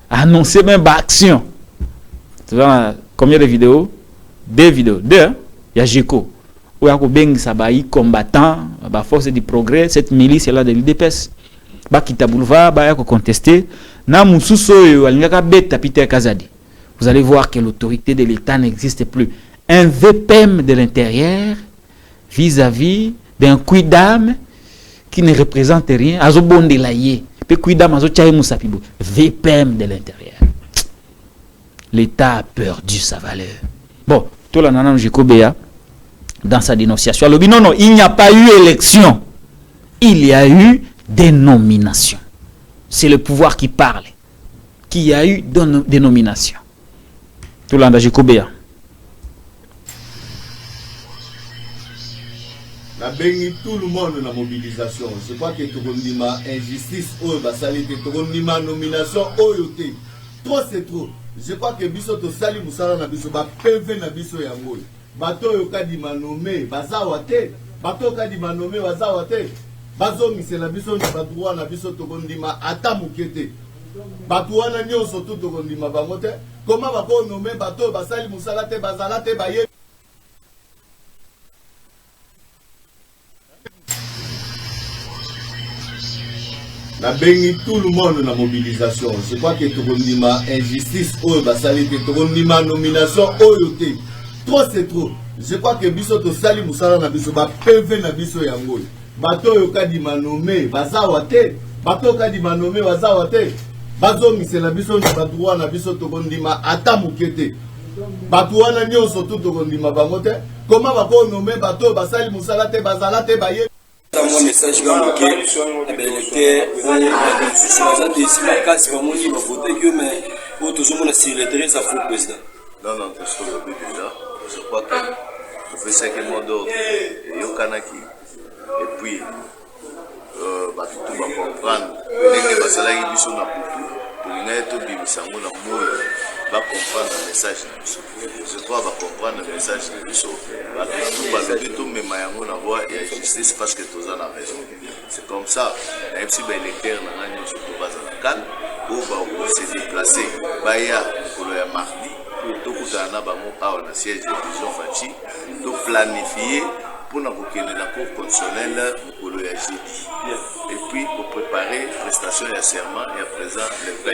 Annoncer même action. Tu vois combien de vidéos? 2 vidéos. 2, hein? Il y a Jeko. Où il y a Beng Sabaï, combattant, force du progrès, cette milice là de l'UDPS. Bakita Boulevard, il y a contesté. Na Moussousso, Peter Kazadi. Vous allez voir que l'autorité de l'État n'existe plus. Un VPM de l'intérieur vis-à-vis d'un quidam qui ne représente rien. Azobonde laïe. Puis quidam azochaye Moussapibo. VPM de l'intérieur. L'État a perdu sa valeur. Bon, tout le monde Jekobea dans sa dénonciation. Alors, non, il n'y a pas eu élection. Il y a eu dénomination. C'est le pouvoir qui parle. Qu'il y a eu dénomination. Tout le monde Jekobea. Tout le monde dans la mobilisation. Je crois que tout le monde a injustice, tout le monde a nomination, trop c'est trop. Je crois que biso to sali musala na biso ba PV na biso ya ngoyi. Bato yo kadi manome bazawa te. Bato kadi manome bazawa te. Bazo misela biso na badroit na biso to kondima ata mukete. Bato wana nyonso to kondima bango te. Comment bako nommer bato basali musala te bazala te baye. Na bengi tout le monde dans la mobilisation. Je crois que tout le monde a injustice, tout le monde a nomination, trop c'est trop. Je crois que biso to sali musala na biso ba PV na biso ya ngoyi. Bato yo kadi manome bazawa te. Bato kadi manome bazawa te. Bazo misela biso na badroit na biso to kondima ata mukete. Bato wana nyonso to kondima bango te. Comment bako nommer bato basali musala te bazala te baye. Mon message que l'électeur président. Non, je crois que je fais 5 mois d'ordre et Yokanaki. Et puis, tout va comprendre. Va comprendre le message. Je crois va comprendre le message de Bissot. Tout mais mayango na voix et justice parce que tous en a raison. C'est comme ça. Même si l'électeur n'a rien surtout pas à la canne, où va se déplacer. Baya pour le mardi. Tout kutana bango a un siège de division Fachi. Tout planifier pour nous recueillir la cour constitutionnelle pour le jeudi. Et puis pour préparer la prestation et le serment et à présent le 20.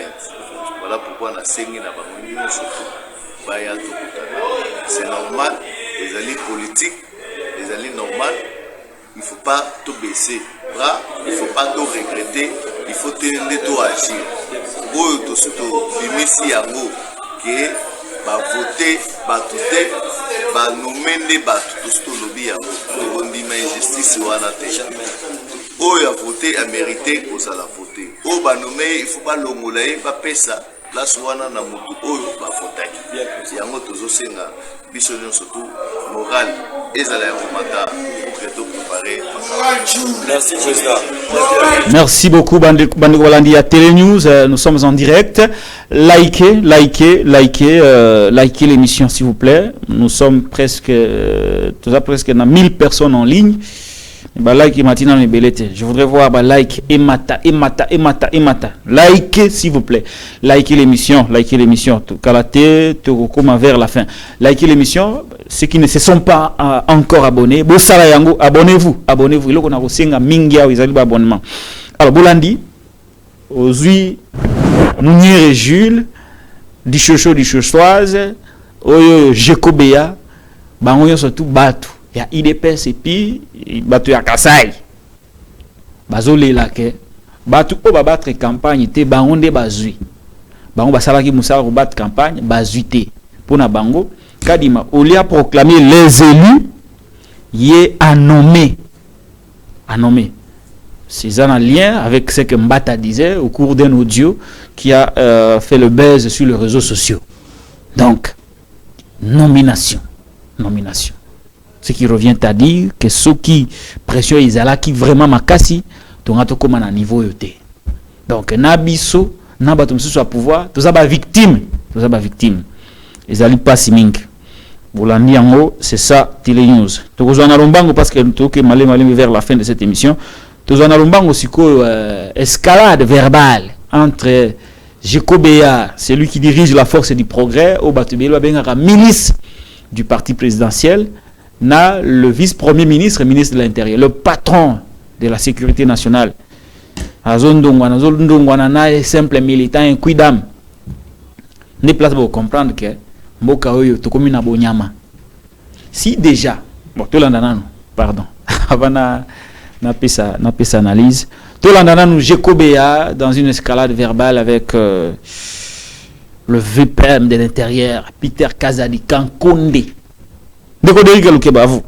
Voilà pourquoi on a saigné la banque surtout. C'est normal, les alliés politiques, les alliés normales, il ne faut pas tout baisser bras, il ne faut pas tout regretter, il faut tout agir. Pour tout ce qui est voter, batouter, nommer, batouter, tout le bien. Tout le monde injustice ou a voté, a mérité, vous allez voter. Oh, nommer, il ne faut pas l'homologuer, pas payer ça. Place wana na mutu oyo ba fotaki yango tozosenga biso nyonso surtout moral ezala ya komata pour préparer. Merci président. Merci beaucoup Bandeko Balandi à Télé News. Nous sommes en direct. Likez l'émission s'il vous plaît. Nous sommes presque 1000 personnes en ligne. Je voudrais voir like Emata. Likez s'il vous plaît. Likez l'émission. Kalaté, Torokoma vers la fin. Likez l'émission. Ceux qui ne se sont pas encore abonnés, abonnez-vous. Il y a aussi un mingia abonnement. Alors Bolandi, Ozui, Mounier et Jules, Dichocho, Dichochoise, Oyo, Jekobea, Bangoyo surtout Batu. Il y a IDPS et puis Batu ya Kasai. Bazole la ke. Batu o ba battre campagne te bangonde bazui. Bango basala ki musala ko battre campagne bazui te. Pona bango kadima au lieu proclamer les élus yé à nommer. C'est un lien avec ce que Mbata disait au cours d'un audio qui a fait le buzz sur les réseaux sociaux. Donc nomination. Ce qui revient à dire que ceux qui pression Isala qui vraiment makasi tongato comme à niveau yoté. Donc nabiso naba tumsu soit pouvoir tous aba victime ils allaient pas si mink bolandi yango c'est ça Télé News tokozwa na lombango parce que toke malé vers la fin de cette émission tokozwa na lombango siko escalade verbale entre Jekobea, celui qui dirige la force du progrès au Batubelo Bengara milice du parti présidentiel, na le vice-premier ministre de l'Intérieur, le patron de la sécurité nationale. Azondongwana simple militant un quidam. Ne place pour comprendre que mboka oyo tokomi na bonyama. Si déjà, bon to landana pardon, avant na pesa analyse, to landana nous Jekobea dans une escalade verbale avec le VPM de l'Intérieur, Peter Kazadi Kankonde. De quoi dire que le vous?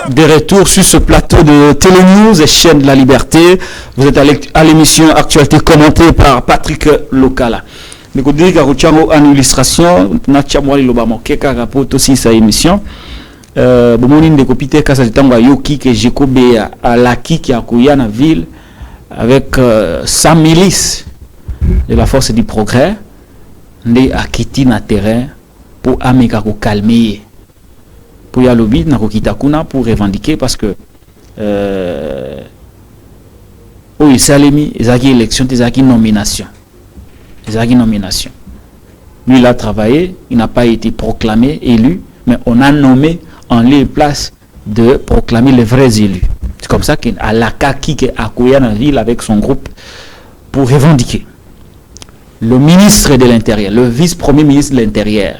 De retour sur ce plateau de Télé News et chaîne de la Liberté. Vous êtes à l'émission Actualité commentée par Patrick Lokala. Nous avons en illustration, nous avons aussi sa émission. Nous avons Peter Kasatango Yoki que Jekobea à Laki qui a couillé dans la ville avec 100 milices de la force du progrès. Nous avons quitté le terrain pour calmer. Pour y aller pour revendiquer parce que il s'est mis les élections, les nominations. Lui il a travaillé, il n'a pas été proclamé élu, mais on a nommé en lieu et place de proclamer les vrais élus. C'est comme ça qu'à Lakaki qui a accueilli la ville avec son groupe pour revendiquer. Le ministre de l'Intérieur, le vice-premier ministre de l'Intérieur,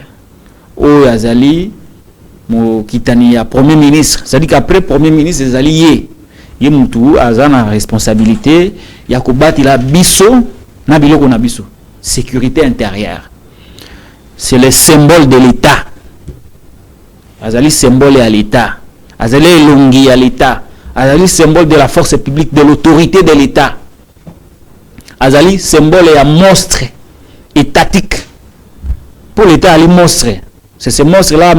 Azali Kitani, premier ministre, c'est-à-dire qu'après premier ministre, les alliés, il y a une responsabilité, il y a la biso, sécurité intérieure. C'est le symbole de l'État. Azali symbole à l'État. Azali longi à l'État. Azali symbole de la force publique, de l'autorité de l'État. Azali symbole et un monstre étatique. Pour l'État, il monstre. C'est ce monstre-là,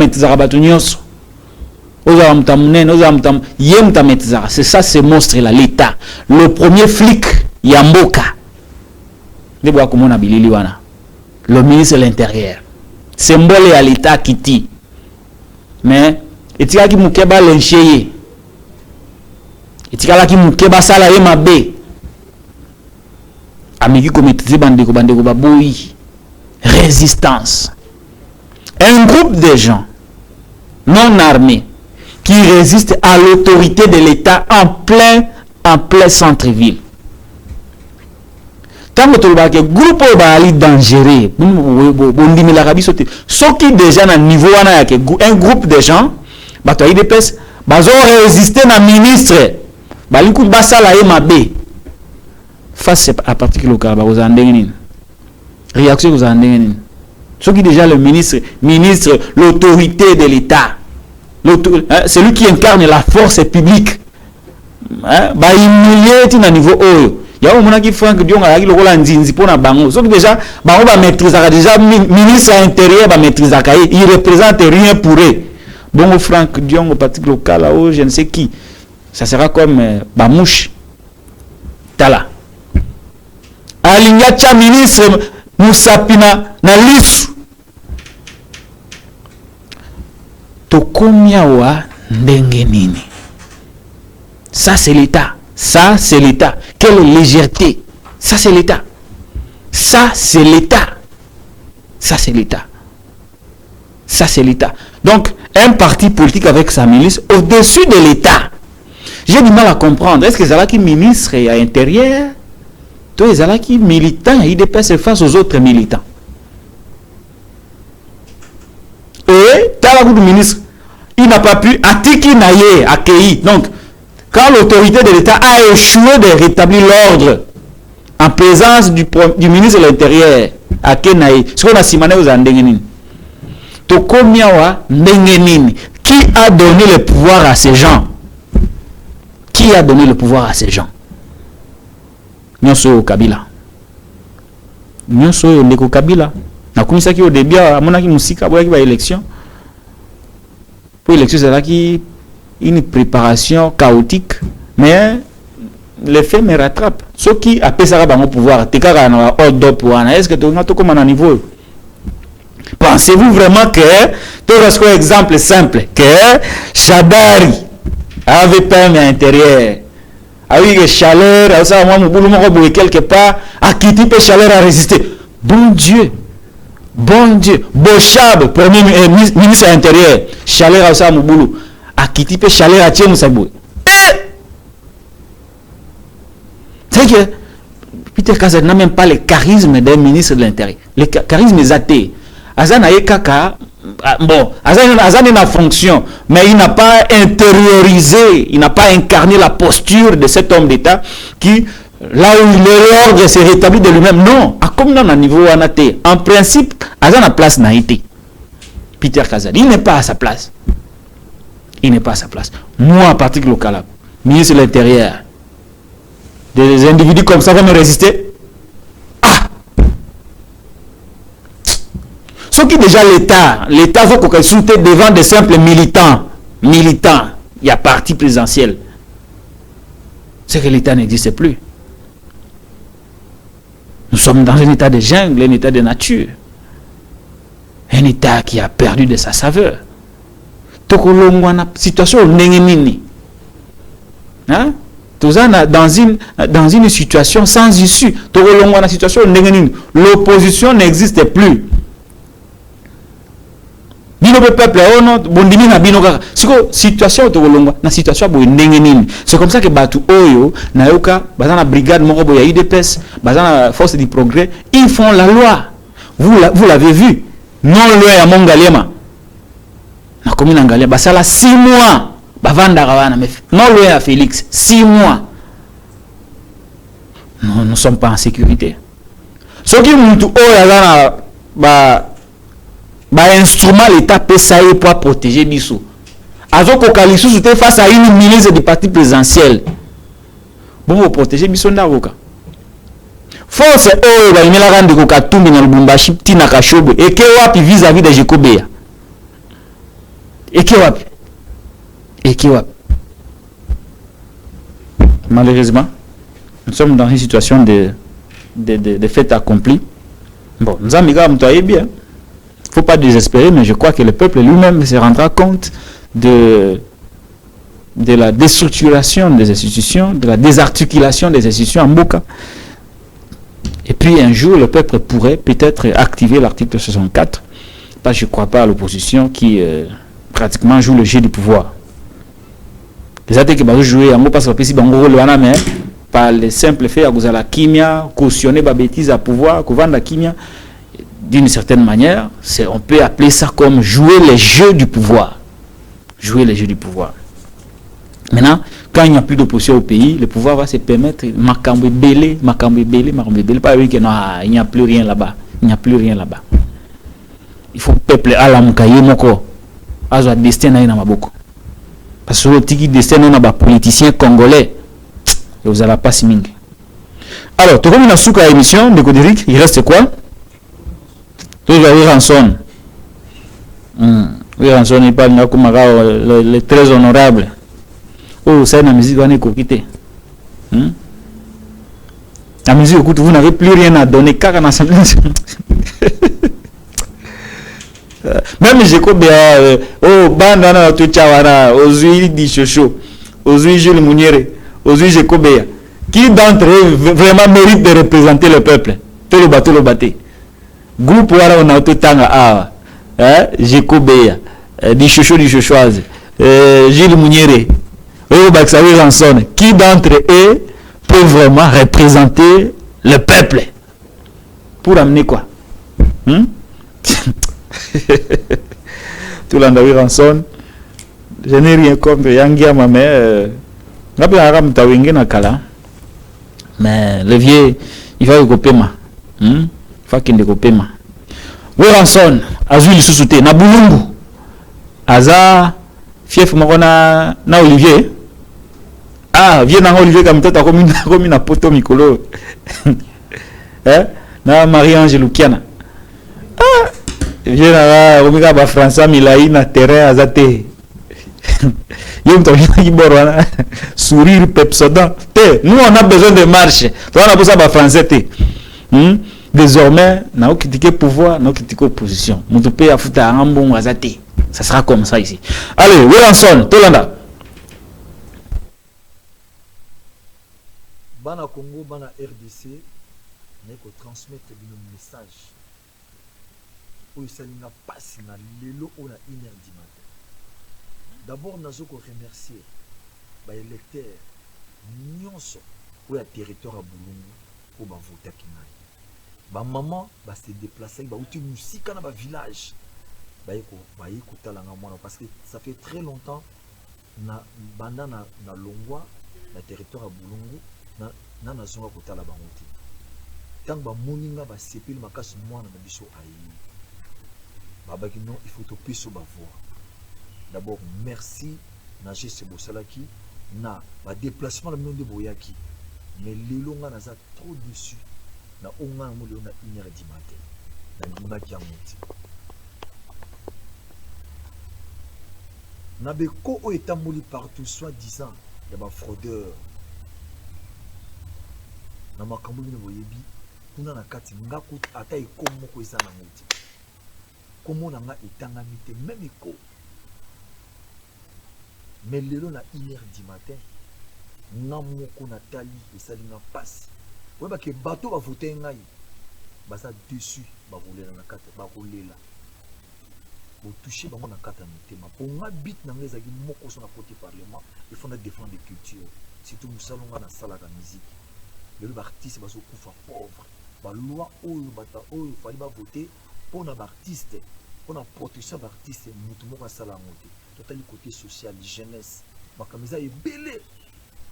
c'est ça ce monstre-là, l'État. Le premier flic, Yamboka. Le ministre de l'Intérieur. Symbole à l'État qui dit. Mais, il y a qui moukeba l'encheye. Il y a qui moukeba salaye mabe. Amiki kometri bandeko baboui. Résistance. Un groupe de gens non armés qui résistent à l'autorité de l'État en plein centre-ville. tant que le groupe est dangereux, ceux qui déjà à niveau un groupe de gens, ils ont résisté à ministre, face à partir de local, vous avez réaction vous avez ceux qui déjà le ministre, l'autorité de l'État, celui qui incarne la force publique, humilié à niveau haut. Il y a un moment qui Franck Dion a dit le rôle nzinzi pour na bango. Sauf que déjà, bango va maîtriser déjà ministre intérieur va maîtriser kaye. Il représente rien pour eux. Bon Franck Dion au parti local là-haut, je ne sais qui. Ça sera comme Bamouche. Tala. Alingacha ministre Moussapina na lisu. Tokomia wa ndenge nini. Ça c'est l'État. Ça, c'est l'État. Quelle légèreté. Ça, c'est l'État. Ça, c'est l'État. Ça, c'est l'État. Ça, c'est l'État. Donc, un parti politique avec sa milice au-dessus de l'État. J'ai du mal à comprendre. Est-ce que c'est qui ministre à l'intérieur? Toi, c'est qui militant, il dépasse face aux autres militants. Et, t'as la ministre, il n'a pas pu attiki naye, accueillir. Donc, quand l'autorité de l'État a échoué de rétablir l'ordre en présence du ministre de l'Intérieur à Kenaï, ce qu'on a simané aux Andengenines. Tokomiawa Ndengenine, qui a donné le pouvoir à ces gens? Qui a donné le pouvoir à ces gens? Nyonso Kabila. Nyonso Ndeko Kabila. Nakumisa ki au début, à mon avis, musika, boya ki ba élection. Pour l'élection, c'est là qui une préparation chaotique, mais les faits me rattrapent. Ceux qui appellent ça au pouvoir, est-ce que tu as comme un niveau? Pensez-vous vraiment que, tout un exemple simple, que Chadari avait peine à l'intérieur, avec une chaleur, quelque part, à qui type de chaleur a résisté? Bon Dieu! Bon Dieu! Bochab, premier ministre de l'Intérieur, chaleur à ça, Mouboulou. À qui type chaleur à Tchèque Moussabou. C'est que Peter Kaza n'a même pas le charisme d'un ministre de l'Intérieur. Le charisme est athée. Azan a kaka, bon, Azan est en fonction, mais il n'a pas intériorisé, il n'a pas incarné la posture de cet homme d'État qui, là où l'ordre s'est rétabli de lui-même. Non, à comme dans un niveau anaté. En principe, Azan a place n'a été. Peter Kaza, il n'est pas à sa place. Il n'est pas à sa place. Moi, en particulier local, ministre de l'Intérieur, des individus comme ça vont me résister. Ah! Ce qui déjà l'État va consulter devant des simples militants. Il y a parti présidentiel. C'est que l'État n'existe plus. Nous sommes dans un état de jungle, un état de nature. Un état qui a perdu de sa saveur. Situation hein? Dans une situation sans issue. L'opposition n'existe plus. C'est comme ça que Batu Oyo, Nayoka, la brigade Moroboya UDPS, la force du progrès, ils font la loi. Vous l'avez vu. Non loin à Mongaliema. La commune Angalia, ça là 6 mois. Non loin à Félix, 6 mois. Nous ne sommes pas en sécurité. Ce qui est instrument l'État peut s'aller pour protéger Bissou. Azo Kokalisu c'était face à une milice du parti présidentiel. Bon, vous protéger Bissou Ndaroka. Force oh ba imela rande ko katumbi na Lubumbashi tina kashobo eke wapi vis-à-vis de Jekobea. Eke wapi. Malheureusement, nous sommes dans une situation de fait accompli. Bon, nous avons bien. Il ne faut pas désespérer, mais je crois que le peuple lui-même se rendra compte de la déstructuration des institutions, de la désarticulation des institutions en Mboka. Et puis un jour, le peuple pourrait peut-être activer l'article 64, parce que je ne crois pas à l'opposition qui pratiquement joue le jeu du pouvoir. Les attaques qui vont jouer en Mboka, c'est pas par le simple fait à la kimia, cautionner la bêtise à pouvoir, vendre la kimia, d'une certaine manière, on peut appeler ça comme jouer les jeux du pouvoir. Jouer les jeux du pouvoir. Maintenant, quand il n'y a plus d'opposition au pays, le pouvoir va se permettre Makambo belé, pas oui que non, il n'y a plus rien là-bas. Il n'y a plus rien là-bas. Il faut peuple à la moukaye moko. Azo destin na maboko. Parce que le tiki destin on a des politiciens congolais. Et vous allez pas si mingi. Alors, tout comme on a sous la émission de Godéric, il reste quoi? Tout va y rançon. Oui, rançon n'est pas le très honorable. Oh, ça la musique on est coquité. La musique, écoute, vous n'avez plus rien à donner car en assemblée. Même je connais oh bandana tu chawana ozui di chocho ozui Jules Mouniere ozui je connais qui d'entre eux vraiment mérite de représenter le peuple tout le bateau groupe wara on a tout tanga ah je connais di chochoise Jules Mouniere oh Baksawi Ranson qui d'entre eux peut vraiment représenter le peuple pour amener quoi tout l'andawi ranson je n'ai rien contre yangia ma mère ngapela ram tawenge na kala mais le vieux il va go pema fa kinde go pema we ranson azuli susute na bulungu aza fief makona na Olivier viens na Olivier comme tata comme na poto mikolo na Marie-Ange Lukiana viens là omika ba François Milai na terrain azate yom to qui borwana sourire pepsodent te nous on a besoin de marche on a besoin ba français te désormais na critiquer pouvoir na critiquer opposition mutu pe afuta ambon azate ça sera comme ça ici allez Wilson Tolanda bana Congo bana RDC neko transmettre un message. Oisalinga passe na lelo on a 1h du matin. D'abord nazo ko remercier ba électeurs nyonso pour le territoire à Bulungu pour ba voter kinai. Ba maman ba se déplacer ba uti musika na ba village. Ba yiko talanga mwana parce que ça fait très longtemps na banda na longwa na territoire à Bulungu na nazonga ko tala bango te. Tant ba moninga ba sepeli makasi mwana na biso ayi. Babaki non, il faut te payer sur ma voix. D'abord, merci na geste bosalaki na ba déplacement le monde de Boyaki. Mais les longa na za trop dessus. Na onga mo le na 1h du matin. Na mona ki amonti. Na beko o etamoli partout soi-disant ya ba fraudeur. Na makambo ni boyebi kuna na kati ngako ata ikomo ko isa na moti. Comment on a été même écho. Mais le long à 1h du matin, nous avons Nathalie et Salina passe. Oui, parce que le bateau va voter un aïe. Ça dessus, va rouler dans la carte, va rouler là. Pour toucher, va la carte en thème. Pour nous habiter dans les aguilles, nous sommes à côté parlement. Il faut défendre les cultures. Surtout nous allons dans la salle de musique. Le artiste va se couper pauvre. La loi où il fallait voter pour un artiste. On a protection d'artistes, nous avons ça la montée. Tout le côté social, jeunesse, ma camisa est belle.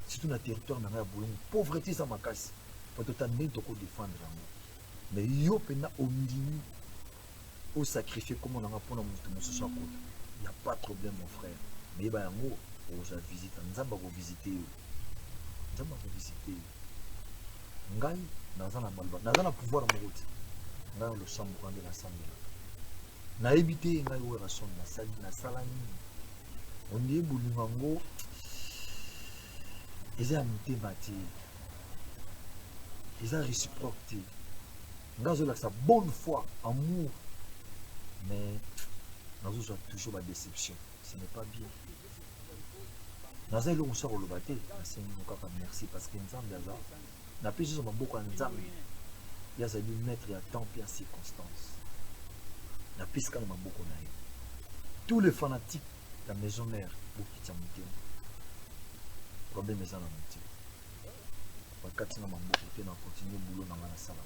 Surtout dans le territoire, dans la pauvreté, ça m'a cassé. Pour tout le monde, défendre. Mais il y a au midi, au sacrifier comme on a pour nous ce soir. Il n'y a pas de problème, mon frère. Mais il y a un mot, on va visiter. Nous allons visiter. Nous allons visiter. Nous allons pouvoir en route. Nous allons le chambre de l'Assemblée. Na évité ngai wera son na salani on est boulungango eza mité bati eza réciproque ngazo la sa bonne foi amour mais nazo soit toujours la déception ce n'est pas bien nazo le on sort le baté c'est une kaka merci parce que nzambe aza na pesi so maboko nzambe ya za lui mettre à temps et en circonstance. La piste quand même beaucoup naïf. Tous les fanatiques de la maison mère pour qui t'as monté. Problème est dans la montée. bakati na mamboko te na continuer boulot na ngana sala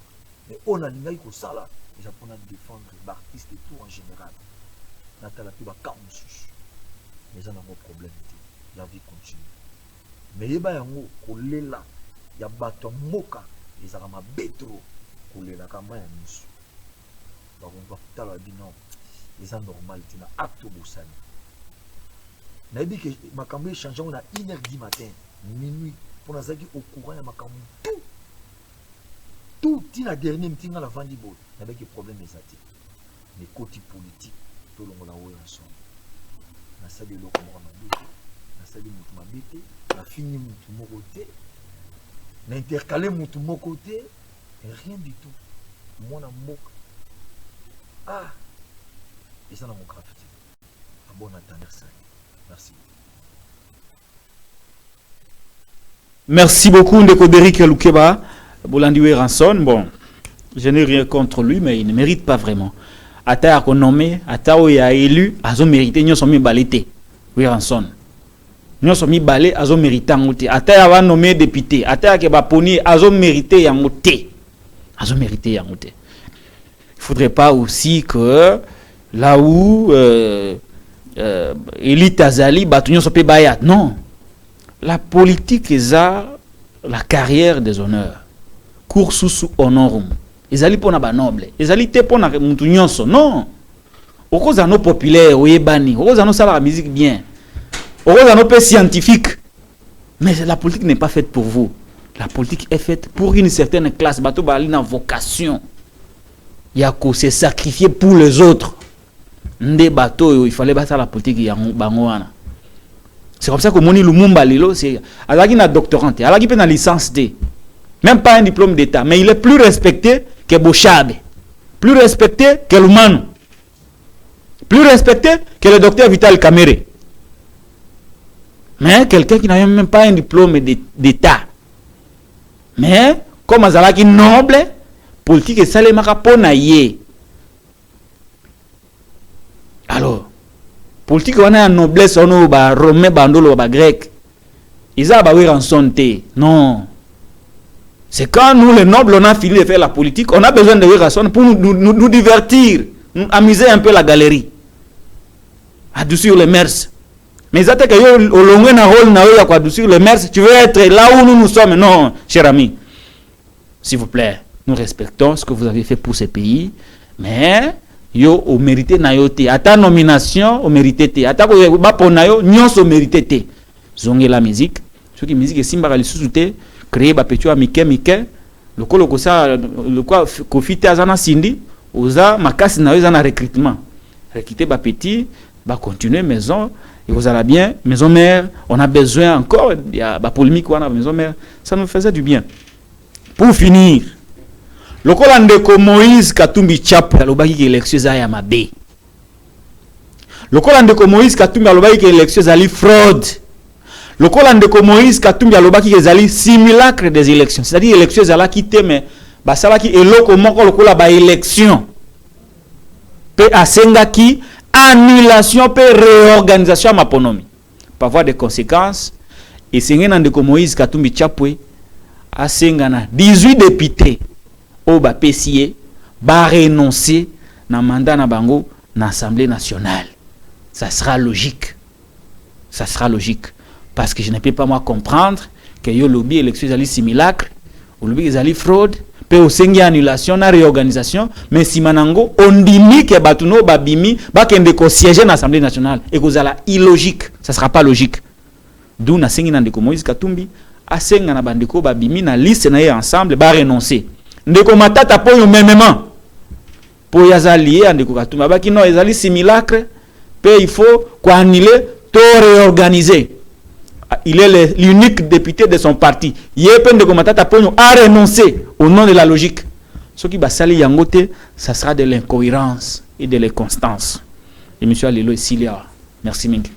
mais on a lingai ko sala déjà pour défendre l'artiste et tout en général natala pe ba kamusus mais ça n'a pas problème la vie continue mais yeba yango kolela ya bato moka ezaka mabetro kolela kama ya miso bakonga tala bino eza normal tina acte bosani nayebi ke makambo échange on a 1h du matin minuit pour nazaki au courant ya makambo tout tina dernier meeting à la vandi boy nabeki problème ezati mais côté politique to longola oyo ensemble nasali eloko moko mabe nasali mutu mabe te nafini mutu moko te n'intercaler mutu moko te rien du tout mwana mboka ah et ça dans mon graffiti à bon attendre ça merci merci beaucoup Ndeko Derrick Lukeba Bolandiwe Ranson. Bon, je n'ai rien contre lui mais il ne mérite pas vraiment ata ya nommé ata o ya élu azo mérité nyo somi balité oui Ranson nyo somi balé azo mérité ngoté ata ya va nommé député ata ya ke ba poni azo mérité ya ngoté azo mérité ya ngoté. Il faudrait pas aussi que là où élite azali batunyo sope bayat non, la politique est la carrière des honneurs course sous honorum ezali pona ba noble ezali te pona mutu nyonso non okoza no populaire oyebani okoza no sala la musique bien okoza no pe scientifique mais la politique n'est pas faite pour vous, la politique est faite pour une certaine classe bato bali na vocation ya ko se sacrifier pour les autres nde bato il fallait battre la politique ya bango wana. C'est comme ça que Moni Lumumba Lilo c'est alaki na doctorante alaki pe na licence D, même pas un diplôme d'état, mais il est plus respecté que Bochabe, plus respecté que Lumano, plus respecté que le docteur Vital Kamere. Mais quelqu'un qui n'a même pas un diplôme d'état, mais comme azalaki noble politique et salemaka pona ye. Alors politique wana noblesse ono ba romain bandolo ba grec isa ba Ranson te non. C'est quand nous les nobles on a fini de faire la politique, on a besoin de Ranson pour nous divertir, nous amuser un peu la galerie adoucir les mœurs. Mais ça que yo au long na rôle na yo ya adoucir les mœurs, tu veux être là où nous sommes? Non, cher ami, s'il vous plaît, nous respectons ce que vous avez fait pour ce pays, mais yo au mérité na yo te ata nomination au mérité te ata ko ba pona yo nyonso mérité te zonge la musique ce qui musique simba li sous-te créer ba petio amike le ko ça le quoi kofite azana sindi oza makasi na yo za na recrutement recruter ba petit ba continuer maison et vous allez bien maison mère on a besoin encore il y a ba polémique wana maison mère ça nous faisait du bien. Pour finir le Ndeko Moïse Katumbi Chapo alobaki ke élection za ya mabe. Le Ndeko Moïse Katumbi alobaki ke élection zali fraude. Le Ndeko Moïse Katumbi alobaki ke zali simulacre des élections. C'est-à-dire élection zala ki te mais ba sala ki eloko moko lokola ba élection. Pe asenga ki annulation pe réorganisation maponomi. Par voie de conséquences et sengena Ndeko Moïse Katumbi Chapo asenga na 18 députés au ba PCA ba renoncer na mandat na bango na Assemblée nationale. Ça sera logique. Ça sera logique parce que je ne peux pas moi comprendre que yo lobby élection zali simulacre ou lobby zali fraude pe osengi annulation na réorganisation mais si manango on dit que batuno babimi ba kende ko siéger na Assemblée nationale et que zala illogique, ça sera pas logique. D'où na sengi na Ndeko Moïse Katumbi asenga na bandeko babimi na liste na ye ensemble ba renoncer. Ndeko matata po yo memement po yazali Ndeko Katumbi baki non ezali simulacre pe il faut quoi annuler to réorganiser. Il est l'unique député de son parti. Yepende Ndeko matata po yo a renoncé au nom de la logique. Ce qui va sali yangote ça sera de l'incohérence et de l'inconstance. Et monsieur Alelo Silia, merci Mingi.